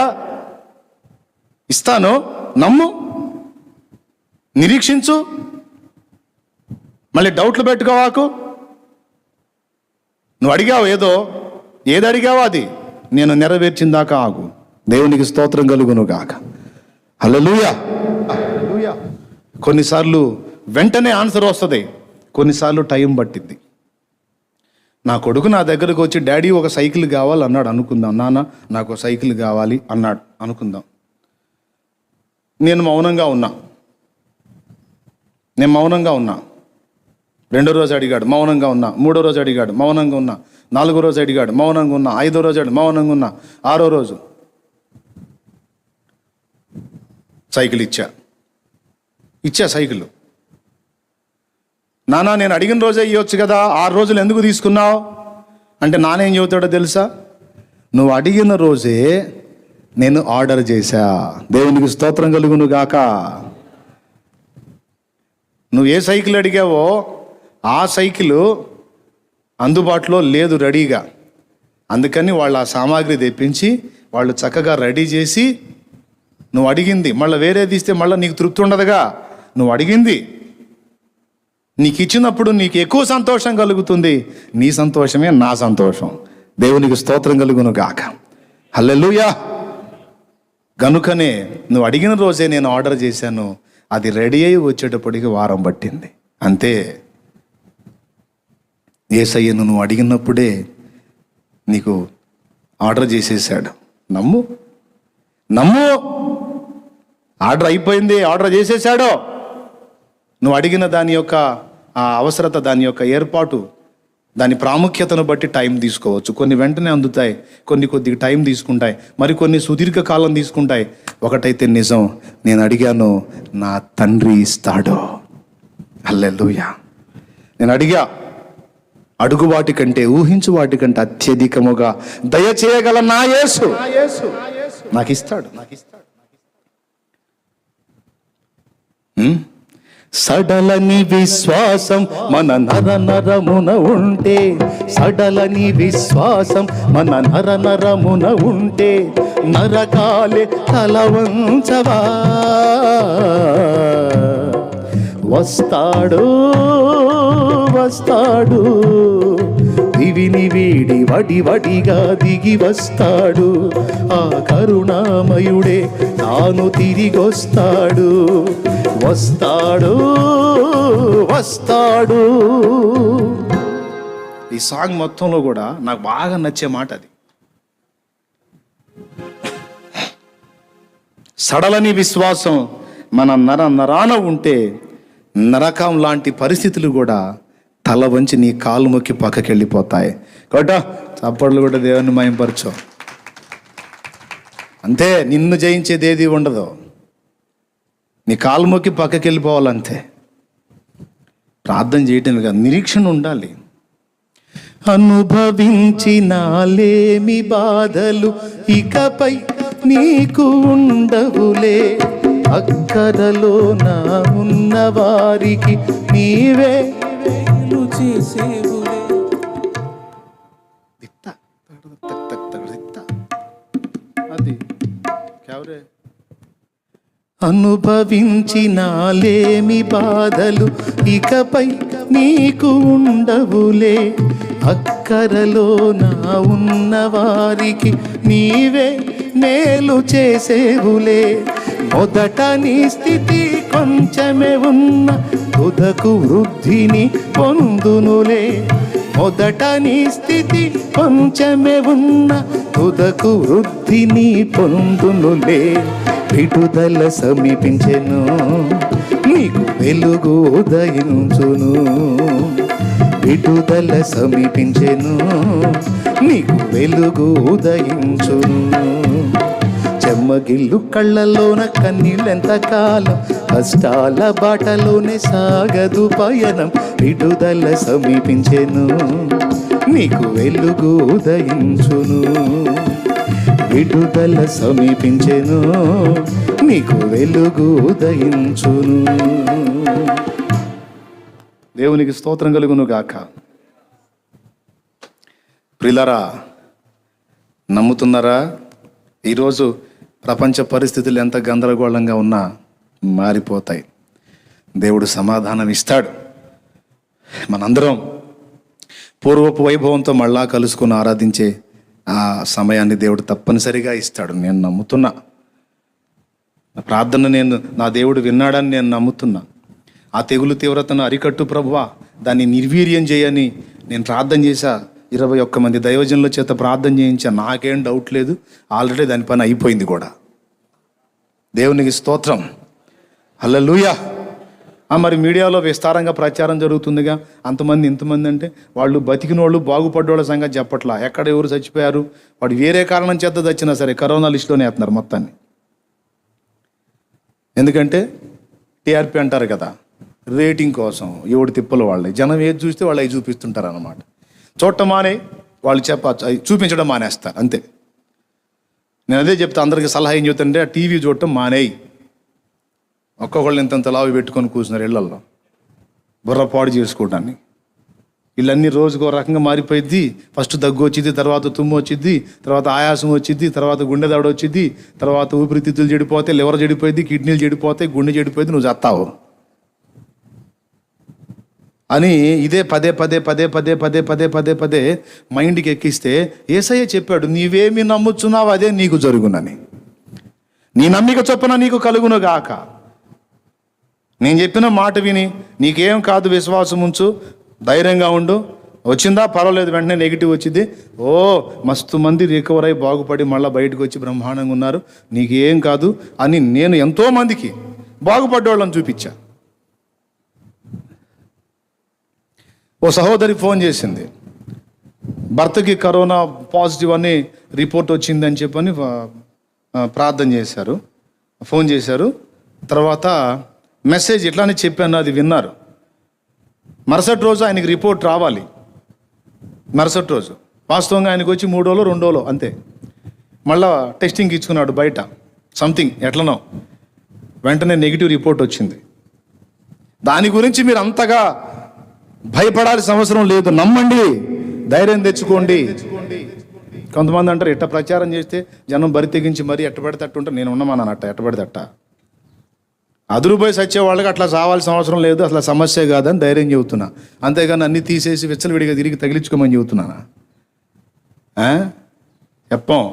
S2: ఇస్తాను, నమ్ము, నిరీక్షించు, మళ్ళీ డౌట్లు పెట్టుకోవాకు. నువ్వు అడిగావు ఏది అడిగావో అది నేను నెరవేర్చిందాకా ఆగు. దేవునికి స్తోత్రం కలుగును గాక. హల్లెలూయా. కొన్నిసార్లు వెంటనే ఆన్సర్ వస్తుంది, కొన్నిసార్లు టైం పట్టిద్ది. నా కొడుకు నా దగ్గరకు వచ్చి డాడీ ఒక సైకిల్ కావాలి అన్నాడు అనుకుందాం. నాన్న నాకు సైకిల్ కావాలి అన్నాడు అనుకుందాం.
S1: నేను మౌనంగా ఉన్నా. రెండో రోజు అడిగాడు, మౌనంగా ఉన్నా. మూడో రోజు అడిగాడు, మౌనంగా ఉన్నా. నాలుగో రోజు అడిగాడు, మౌనంగా ఉన్నా. ఐదో రోజు అడిగాడు, మౌనంగా ఉన్నా. ఆరో రోజు సైకిల్ ఇచ్చా సైకిల్. నానా, నేను అడిగిన రోజే ఇవ్వచ్చు కదా, 6 రోజులు ఎందుకు తీసుకున్నావు అంటే నానేం చెబుతాడో తెలుసా? నువ్వు అడిగిన రోజే నేను ఆర్డర్ చేశా. దేవునికి స్తోత్రం కలుగును గాక. నువ్వు ఏ సైకిల్ అడిగావో ఆ సైకిల్ అందుబాటులో లేదు రెడీగా. అందుకని వాళ్ళు ఆ సామాగ్రి తెప్పించి వాళ్ళు చక్కగా రెడీ చేసి, నువ్వు అడిగింది మళ్ళీ వేరేది ఇస్తే మళ్ళీ నీకు తృప్తి ఉండదుగా. నువ్వు అడిగింది నీకు ఇచ్చినప్పుడు నీకు ఎక్కువ సంతోషం కలుగుతుంది. నీ సంతోషమే నా సంతోషం. దేవునికి స్తోత్రం కలుగును గాక. హల్లెలూయా. గనుకనే నువ్వు అడిగిన రోజే నేను ఆర్డర్ చేశాను. అది రెడీ అయ్యి వచ్చేటప్పటికి వారం పట్టింది. అంతే. యేసయ్యను నువ్వు అడిగినప్పుడే నీకు ఆర్డర్ చేసేసాడు. నమ్ము. ఆర్డర్ అయిపోయింది, ఆర్డర్ చేసేసాడు. నువ్వు అడిగిన దాని యొక్క ఆ అవసరత, దాని యొక్క ఏర్పాటు, దాని ప్రాముఖ్యతను బట్టి టైం తీసుకోవచ్చు. కొన్ని వెంటనే అందుతాయి, కొన్ని కొద్దిగా టైం తీసుకుంటాయి, మరికొన్ని సుదీర్ఘ కాలం తీసుకుంటాయి. ఒకటైతే నిజం, నేను అడిగాను, నా తండ్రి ఇస్తాడు. హల్లెలూయా. నేను అడిగా, అడుగు వాటి కంటే, ఊహించు వాటి కంటే అత్యధికముగా దయచేయగల నా యేసు నాకు ఇస్తాడు.
S4: సడలని విశ్వాసం మన నరమున ఉంటే, సడలని విశ్వాసం మన నరమున ఉంటే, నరకాలే తల వంచవా. వస్తాడు దివిని వీడి వడిగా దిగి వస్తాడు. ఆ కరుణామయుడే తాను తిరిగొస్తాడు. వస్తాడు.
S1: ఈ సాంగ్ మొత్తంలో కూడా నాకు బాగా నచ్చే మాట అది. సడలని విశ్వాసం మన నరాన ఉంటే, నరకం లాంటి పరిస్థితులు కూడా తల వంచి నీ కాలు మొక్కి పక్కకి వెళ్ళిపోతాయి. కాబట్టి చప్పట్లు కూడా దేవుని మయంపరచు. అంతే. నిన్ను జయించేది ఏది ఉండదు. నీ కాలు మొక్కి పక్కకి వెళ్ళిపోవాలంతే. ప్రార్థన చేయటం కాదు, నిరీక్షణ ఉండాలి.
S4: అనుభవించినాలేమి బాధలు ఇకపై నీకు ఉండవులే. అక్కరలో నా ఉన్న వారికి నీవే చేసేవులే. అనుభవించినాలేమి బాధలు ఇకపై నీకు ఉండవులే. అక్కరలో నా ఉన్న వారికి నీవే మేలు చేసేవులే. మొదట నీ స్థితి కొంచెమే ఉన్న తుదకు వృద్ధిని పొందునులే. మొదట నీ స్థితి కొంచెమే ఉన్న తుదకు వృద్ధిని పొందునులే. విడుదల సమీపించెను, నీకు వెలుగు ఉదయించును. విడుదల సమీపించెను, నీకు వెలుగు ఉదయించును. చెమ్మగిల్లు కళ్ళలోన కన్నీళ్ళెంత కాలం, కష్టాల బాటలోనే సాగదు పయనం. విడుదల సమీపించెను, నీకు వెలుగు ఉదయించును. విడుదల సమీపించెను, నీకు వెలుగు ఉదయించును.
S1: దేవునికి స్తోత్రం కలుగును గాక. ప్రియులారా, నమ్ముతున్నారా? ఈరోజు ప్రపంచ పరిస్థితులు ఎంత గందరగోళంగా ఉన్నా మారిపోతాయి. దేవుడు సమాధానం ఇస్తాడు. మనందరం పూర్వపు వైభవంతో మళ్ళా కలుసుకుని ఆరాధించే ఆ సమయాన్ని దేవుడు తప్పనిసరిగా ఇస్తాడు. నేను నమ్ముతున్నా. నా ప్రార్థన నా దేవుడు విన్నాడని నేను నమ్ముతున్నా. ఆ తెగులు తీవ్రతను అరికట్టు ప్రభువా, దాన్ని నిర్వీర్యం చేయని నేను ప్రార్థన చేశా. 21 మంది దైవజనుల చేత ప్రార్థన చేయించా. నాకేం డౌట్ లేదు, ఆల్రెడీ దాని పని అయిపోయింది కూడా.
S2: దేవునికి స్తోత్రం. హల్లెలూయా. మరి మీడియాలో విస్తారంగా ప్రచారం జరుగుతుందిగా, అంతమంది ఇంతమంది అంటే వాళ్ళు బతికినోళ్ళు బాగుపడ్డోళ్ళ సంగతి చెప్పట్లా. ఎక్కడ ఎవరు చచ్చిపోయారు, వాడు వేరే కారణం చేత చచ్చినా సరే కరోనా లిస్టులోనే వేస్తున్నారు మొత్తాన్ని. ఎందుకంటే టీఆర్పీ అంటారు కదా, రేటింగ్ కోసం ఎవడు తిప్పలు వాళ్ళే. జనం ఏది చూస్తే వాళ్ళు అవి చూపిస్తుంటారు అన్నమాట. చూడటం మానే వాళ్ళు చూపించడం మానేస్తారు అంతే. నేను అదే చెప్తా అందరికీ సలహా ఏం చెప్తానంటే, ఆ టీవీ చూడటం మానేయి. ఒక్కొక్కళ్ళు ఇంతంత లావి పెట్టుకొని కూర్చున్నారు ఇళ్లల్లో బుర్రపాడు చేసుకోవడానికి. వీళ్ళన్నీ రోజుకో రకంగా మారిపోయిద్ది. ఫస్ట్ దగ్గు వచ్చింది, తర్వాత తుమ్ము వచ్చింది, తర్వాత ఆయాసం వచ్చింది, తర్వాత గుండె దడ వచ్చింది, తర్వాత ఊపిరితిత్తులు చెడిపోతాయి, లివర్ చెడిపోయింది, కిడ్నీలు చెడిపోతాయి, గుండె చెడిపోయింది, నువ్వు చస్తావు అని ఇదే పదే పదే పదే పదే పదే పదే పదే పదే మైండ్కి ఎక్కిస్తే యేసయ్య చెప్పాడు, నీవేమి నమ్ముచున్నావు అదే నీకు జరుగునని. నీ నమ్మిక చొప్పున నీకు కలుగును గాక. నేను చెప్పిన మాట విని నీకేం కాదు, విశ్వాసం ఉంచు, ధైర్యంగా ఉండు. వచ్చిందా పర్వాలేదు, వెంటనే నెగిటివ్ వచ్చింది, ఓ మస్తు మంది రికవర్ అయి బాగుపడి మళ్ళీ బయటకు వచ్చి బ్రహ్మాండంగా ఉన్నారు, నీకేం కాదు అని నేను ఎంతోమందికి బాగుపడ్డోళ్ళని చూపించా. ఓ సహోదరి ఫోన్ చేసింది, భర్తకి కరోనా పాజిటివ్ అని రిపోర్ట్ వచ్చిందని చెప్పని ప్రార్థన చేశారు, ఫోన్ చేశారు. తర్వాత మెసేజ్ ఇట్లానే చెప్పాను, అది విన్నారు. మరుసటి రోజు ఆయనకి రిపోర్ట్ రావాలి. మరుసటి రోజు వాస్తవంగా ఆయనకు వచ్చి 3 రోజులు 2 రోజులు అంతే. మళ్ళా టెస్టింగ్ ఇచ్చుకున్నాడు బయట సంథింగ్ ఎట్లనో, వెంటనే నెగిటివ్ రిపోర్ట్ వచ్చింది. దాని గురించి మీరు అంతగా భయపడాల్సిన అవసరం లేదు. నమ్మండి, ధైర్యం తెచ్చుకోండి. కొంతమంది అంటారు ఎట్ట ప్రచారం చేస్తే జనం బరి తెగించి మరీ ఎట్ట పడితే అట్టు ఉంటారు. నేను ఉన్నమానట్ట ఎట్ట పడితే అట్ట అదురుపోయి సచ్చే వాళ్ళకి అట్లా చావాల్సిన అవసరం లేదు, అసలు సమస్య కాదని ధైర్యం చెబుతున్నా. అంతేగాని అన్నీ తీసేసి విచ్చలవిడిగా తిరిగి తగిలించుకోమని చెబుతున్నానా? చెప్పం.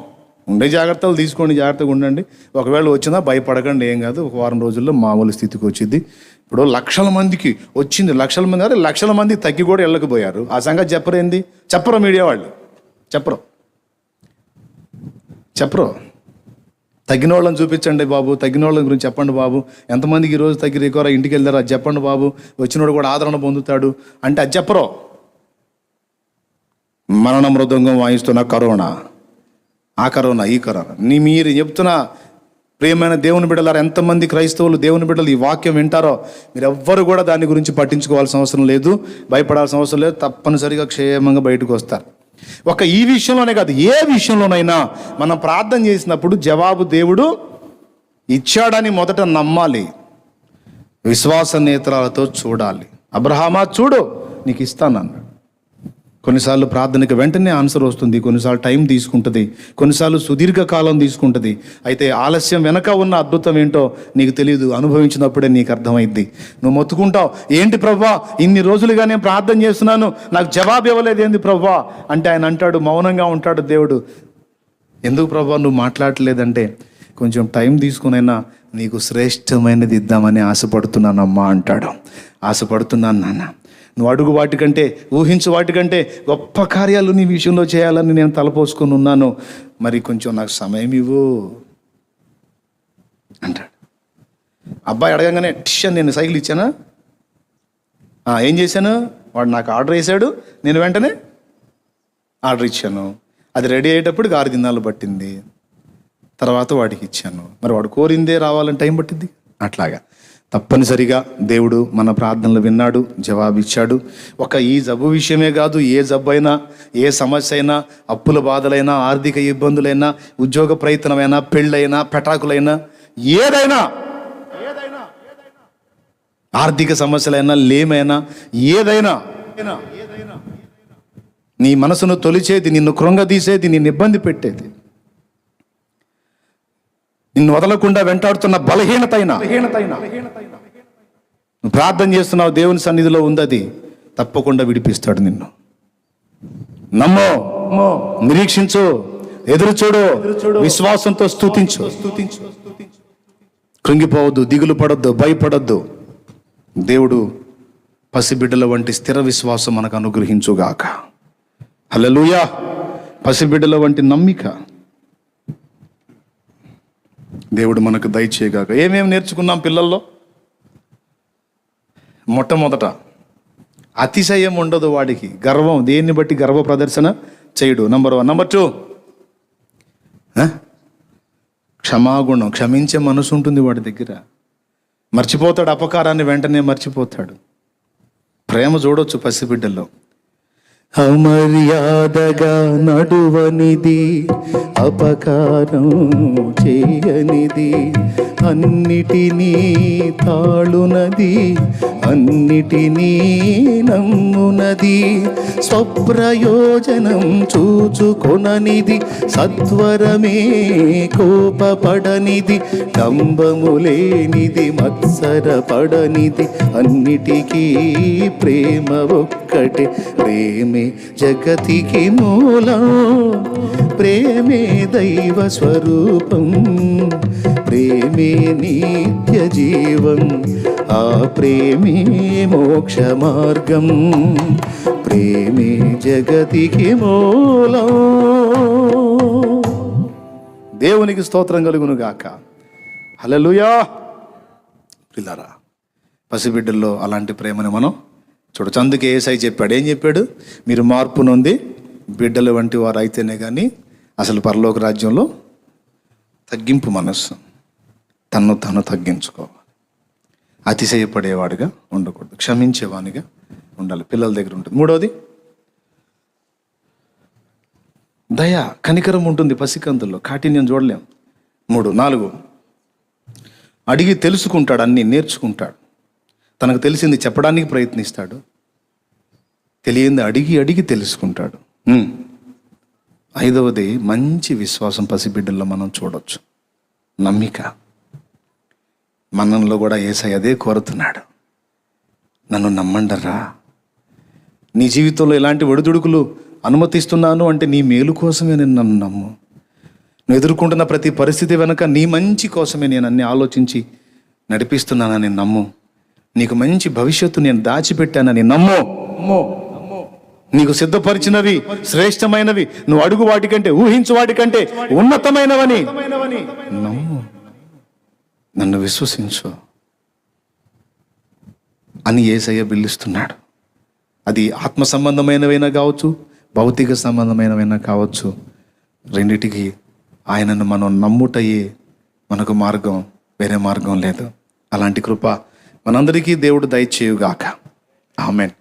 S2: ఉండే జాగ్రత్తలు తీసుకోండి, జాగ్రత్తగా ఉండండి. ఒకవేళ వచ్చినా భయపడకండి, ఏం కాదు, ఒక వారం రోజుల్లో మామూలు స్థితికి వచ్చింది. ఇప్పుడు లక్షల మందికి వచ్చింది, లక్షల మంది తగ్గి కూడా వెళ్ళకపోయారు. ఆ సంగతి చెప్పరేంది? చెప్పరు మీడియా వాళ్ళు, చెప్పరు. తగ్గిన వాళ్ళని చూపించండి బాబు, తగ్గిన వాళ్ళ గురించి చెప్పండి బాబు, ఎంతమందికి ఈరోజు తగ్గి రికవర్ ఇంటికి వెళ్తారు అది చెప్పండి బాబు, వచ్చినోడు కూడా ఆదరణ పొందుతాడు అంటే అది చెప్పరు. మరణ మృదంగం వాయిస్తున్న కరోనా, ఆ కరోనా, ఈ కరోనా, మీరు చెప్తున్న ప్రియమైన దేవుని బిడ్డలారా, ఎంతమంది క్రైస్తవులు దేవుని బిడ్డలు ఈ వాక్యం వింటారో మీరు ఎవ్వరు కూడా దాని గురించి పట్టించుకోవాల్సిన అవసరం లేదు, భయపడాల్సిన అవసరం లేదు. తప్పనిసరిగా క్షేమంగా బయటకు వస్తారు. ఒక ఈ విషయంలోనే కాదు, ఏ విషయంలోనైనా మనం ప్రార్థన చేసినప్పుడు జవాబు దేవుడు ఇచ్చాడని మొదట నమ్మాలి, విశ్వాస నేత్రాలతో చూడాలి. అబ్రహామా చూడు నీకు ఇస్తానన్నాడు. కొన్నిసార్లు ప్రార్థనకి వెంటనే ఆన్సర్ వస్తుంది, కొన్నిసార్లు టైం తీసుకుంటుంది, కొన్నిసార్లు సుదీర్ఘకాలం తీసుకుంటుంది. అయితే ఆలస్యం వెనక ఉన్న అద్భుతం ఏంటో నీకు తెలియదు, అనుభవించినప్పుడే నీకు అర్థమైద్ది. నువ్వు మొత్తుకుంటావు, ఏంటి ప్రభువా ఇన్ని రోజులుగా నేను ప్రార్థన చేస్తున్నాను నాకు జవాబు ఇవ్వలేదు ఏంది ప్రభువా అంటే, ఆయన అంటాడు, మౌనంగా ఉంటాడు దేవుడు. ఎందుకు ప్రభువా నువ్వు మాట్లాడలేదంటే, కొంచెం టైం తీసుకునైనా నీకు శ్రేష్టమైనది ఇద్దామని ఆశపడుతున్నానమ్మా అంటాడు. ఆశపడుతున్నాను నాన్న, నువ్వు అడుగు వాటికంటే, ఊహించు వాటికంటే గొప్ప కార్యాలు నీ విషయంలో చేయాలని నేను తలపోసుకొని ఉన్నాను, మరి కొంచెం నాకు సమయం ఇవ్వు అంటాడు. అబ్బాయి అడగంగానే టిష్ అని నేను సైకిల్ ఇచ్చానా? ఏం చేశాను? వాడు నాకు ఆర్డర్ వేశాడు, నేను వెంటనే ఆర్డర్ ఇచ్చాను. అది రెడీ అయ్యేటప్పుడు 6 దినాలు పట్టింది, తర్వాత వాడికి ఇచ్చాను. మరి వాడు కోరిందే రావాలని టైం పట్టింది. అట్లాగా తప్పనిసరిగా దేవుడు మన ప్రార్థనలు విన్నాడు, జవాబిచ్చాడు. ఒక ఈ జబ్బు విషయమే కాదు, ఏ జబ్బు అయినా, ఏ సమస్య అయినా, అప్పుల బాధలైనా, ఆర్థిక ఇబ్బందులైనా, ఉద్యోగ ప్రయత్నమైనా, పెళ్ళైనా, పెటాకులైనా, ఏదైనా, ఆర్థిక సమస్యలైనా, లేమైనా, ఏదైనా, నీ మనసును తొలిచేది, నిన్ను కృంగదీసేది, నిన్ను ఇబ్బంది పెట్టేది, నిన్ను వదలకుండా వెంటాడుతున్న బలహీనతైనా నువ్వు ప్రార్థన చేస్తున్నావు, దేవుని సన్నిధిలో ఉంది, అది తప్పకుండా విడిపిస్తాడు నిన్ను. నమ్మో, నిరీక్షించు, ఎదురు చూడు, విశ్వాసంతో స్తుతించు. కృంగిపోవద్దు, దిగులు పడొద్దు, భయపడొద్దు. దేవుడు పసిబిడ్డల వంటి స్థిర విశ్వాసం మనకు అనుగ్రహించుగాక. హల్లెలూయా. పసిబిడ్డల వంటి నమ్మిక.
S1: దేవుడు మనకు దయచేయగాక. ఏమేమి నేర్చుకున్నాం పిల్లల్లో? మొట్టమొదట అతిశయం ఉండదు వాడికి, గర్వం, దేన్ని బట్టి గర్వ ప్రదర్శన చేయడు. నంబర్ 1. నంబర్ 2, క్షమాగుణం, క్షమించే మనసు ఉంటుంది వాడి దగ్గర. మర్చిపోతాడు అపకారాన్ని, వెంటనే మర్చిపోతాడు. ప్రేమ చూడొచ్చు పసిబిడ్డల్లో.
S4: అమర్యాదగా నడువనిది, అపకారం చేయనిది, అన్నిటినీ తాళునది, అన్నిటినీ నమ్మునది, స్వప్రయోజనం చూచుకొననిది, సత్వరమే కోపపడనిది, డంబము లేనిది, మత్సరపడనిది, అన్నిటికీ ప్రేమ ఒక్కటే. ప్రేమే జగతికి మూలం, ప్రేమే దైవ స్వరూపం, ప్రేమే నిత్య జీవం, ఆ ప్రేమే మోక్ష మార్గం, ప్రేమే జగతికి మూలం.
S1: దేవునికి స్తోత్రం కలుగును గాక. హల్లెలూయా. పిల్లరా, పసిబిడ్డల్లో అలాంటి ప్రేమను మనం చూడొచ్చు. అందుకే యేసయ్య చెప్పాడు. ఏం చెప్పాడు? మీరు మార్పు నొంది బిడ్డల వంటి వారు అయితేనే కానీ అసలు పరలోక రాజ్యంలో తగ్గింపు మనస్సు, తన్ను తాను తగ్గించుకోవాలి. అతిశయపడేవాడిగా ఉండకూడదు, క్షమించేవానిగా ఉండాలి. పిల్లల దగ్గర ఉంటుంది. 3వది, దయ, కనికరం ఉంటుంది పసికంతుల్లో. కాఠిన్యం చూడలేం. 3. 4, అడిగి తెలుసుకుంటాడు, అన్నీ నేర్చుకుంటాడు. తనకు తెలిసింది చెప్పడానికి ప్రయత్నిస్తాడు, తెలియంది అడిగి అడిగి తెలుసుకుంటాడు. 5వది, మంచి విశ్వాసం పసిబిడ్డల్లో మనం చూడొచ్చు. నమ్మిక. మనలో కూడా యేసయ్య అదే కోరుతున్నాడు. నన్ను నమ్మండరా. నీ జీవితంలో ఎలాంటి ఒడిదుడుకులు అనుమతిస్తున్నాను అంటే నీ మేలు కోసమే నేను నన్ను నమ్ము. నువ్వు ఎదుర్కొంటున్న ప్రతి పరిస్థితి వెనుక నీ మంచి కోసమే నేను అన్ని ఆలోచించి నడిపిస్తున్నానని నమ్ము. నీకు మంచి భవిష్యత్తు నేను దాచిపెట్టానని నమ్ము. నీకు సిద్ధపరిచినవి శ్రేష్టమైనవి, నువ్వు అడుగు వాటికంటే, ఊహించు వాటికంటే ఉన్నతమైనవని నమ్ము. నన్ను విశ్వసించు అని యేసయ్య పిలుస్తున్నాడు. అది ఆత్మ సంబంధమైనవైనా కావచ్చు, భౌతిక సంబంధమైనవైనా కావచ్చు. రెండిటికి ఆయనను మనం నమ్ముటయే మనకు మార్గం, వేరే మార్గం లేదు. అలాంటి కృప మనందరికీ దేవుడు దయచేయుగాక. ఆమేన్.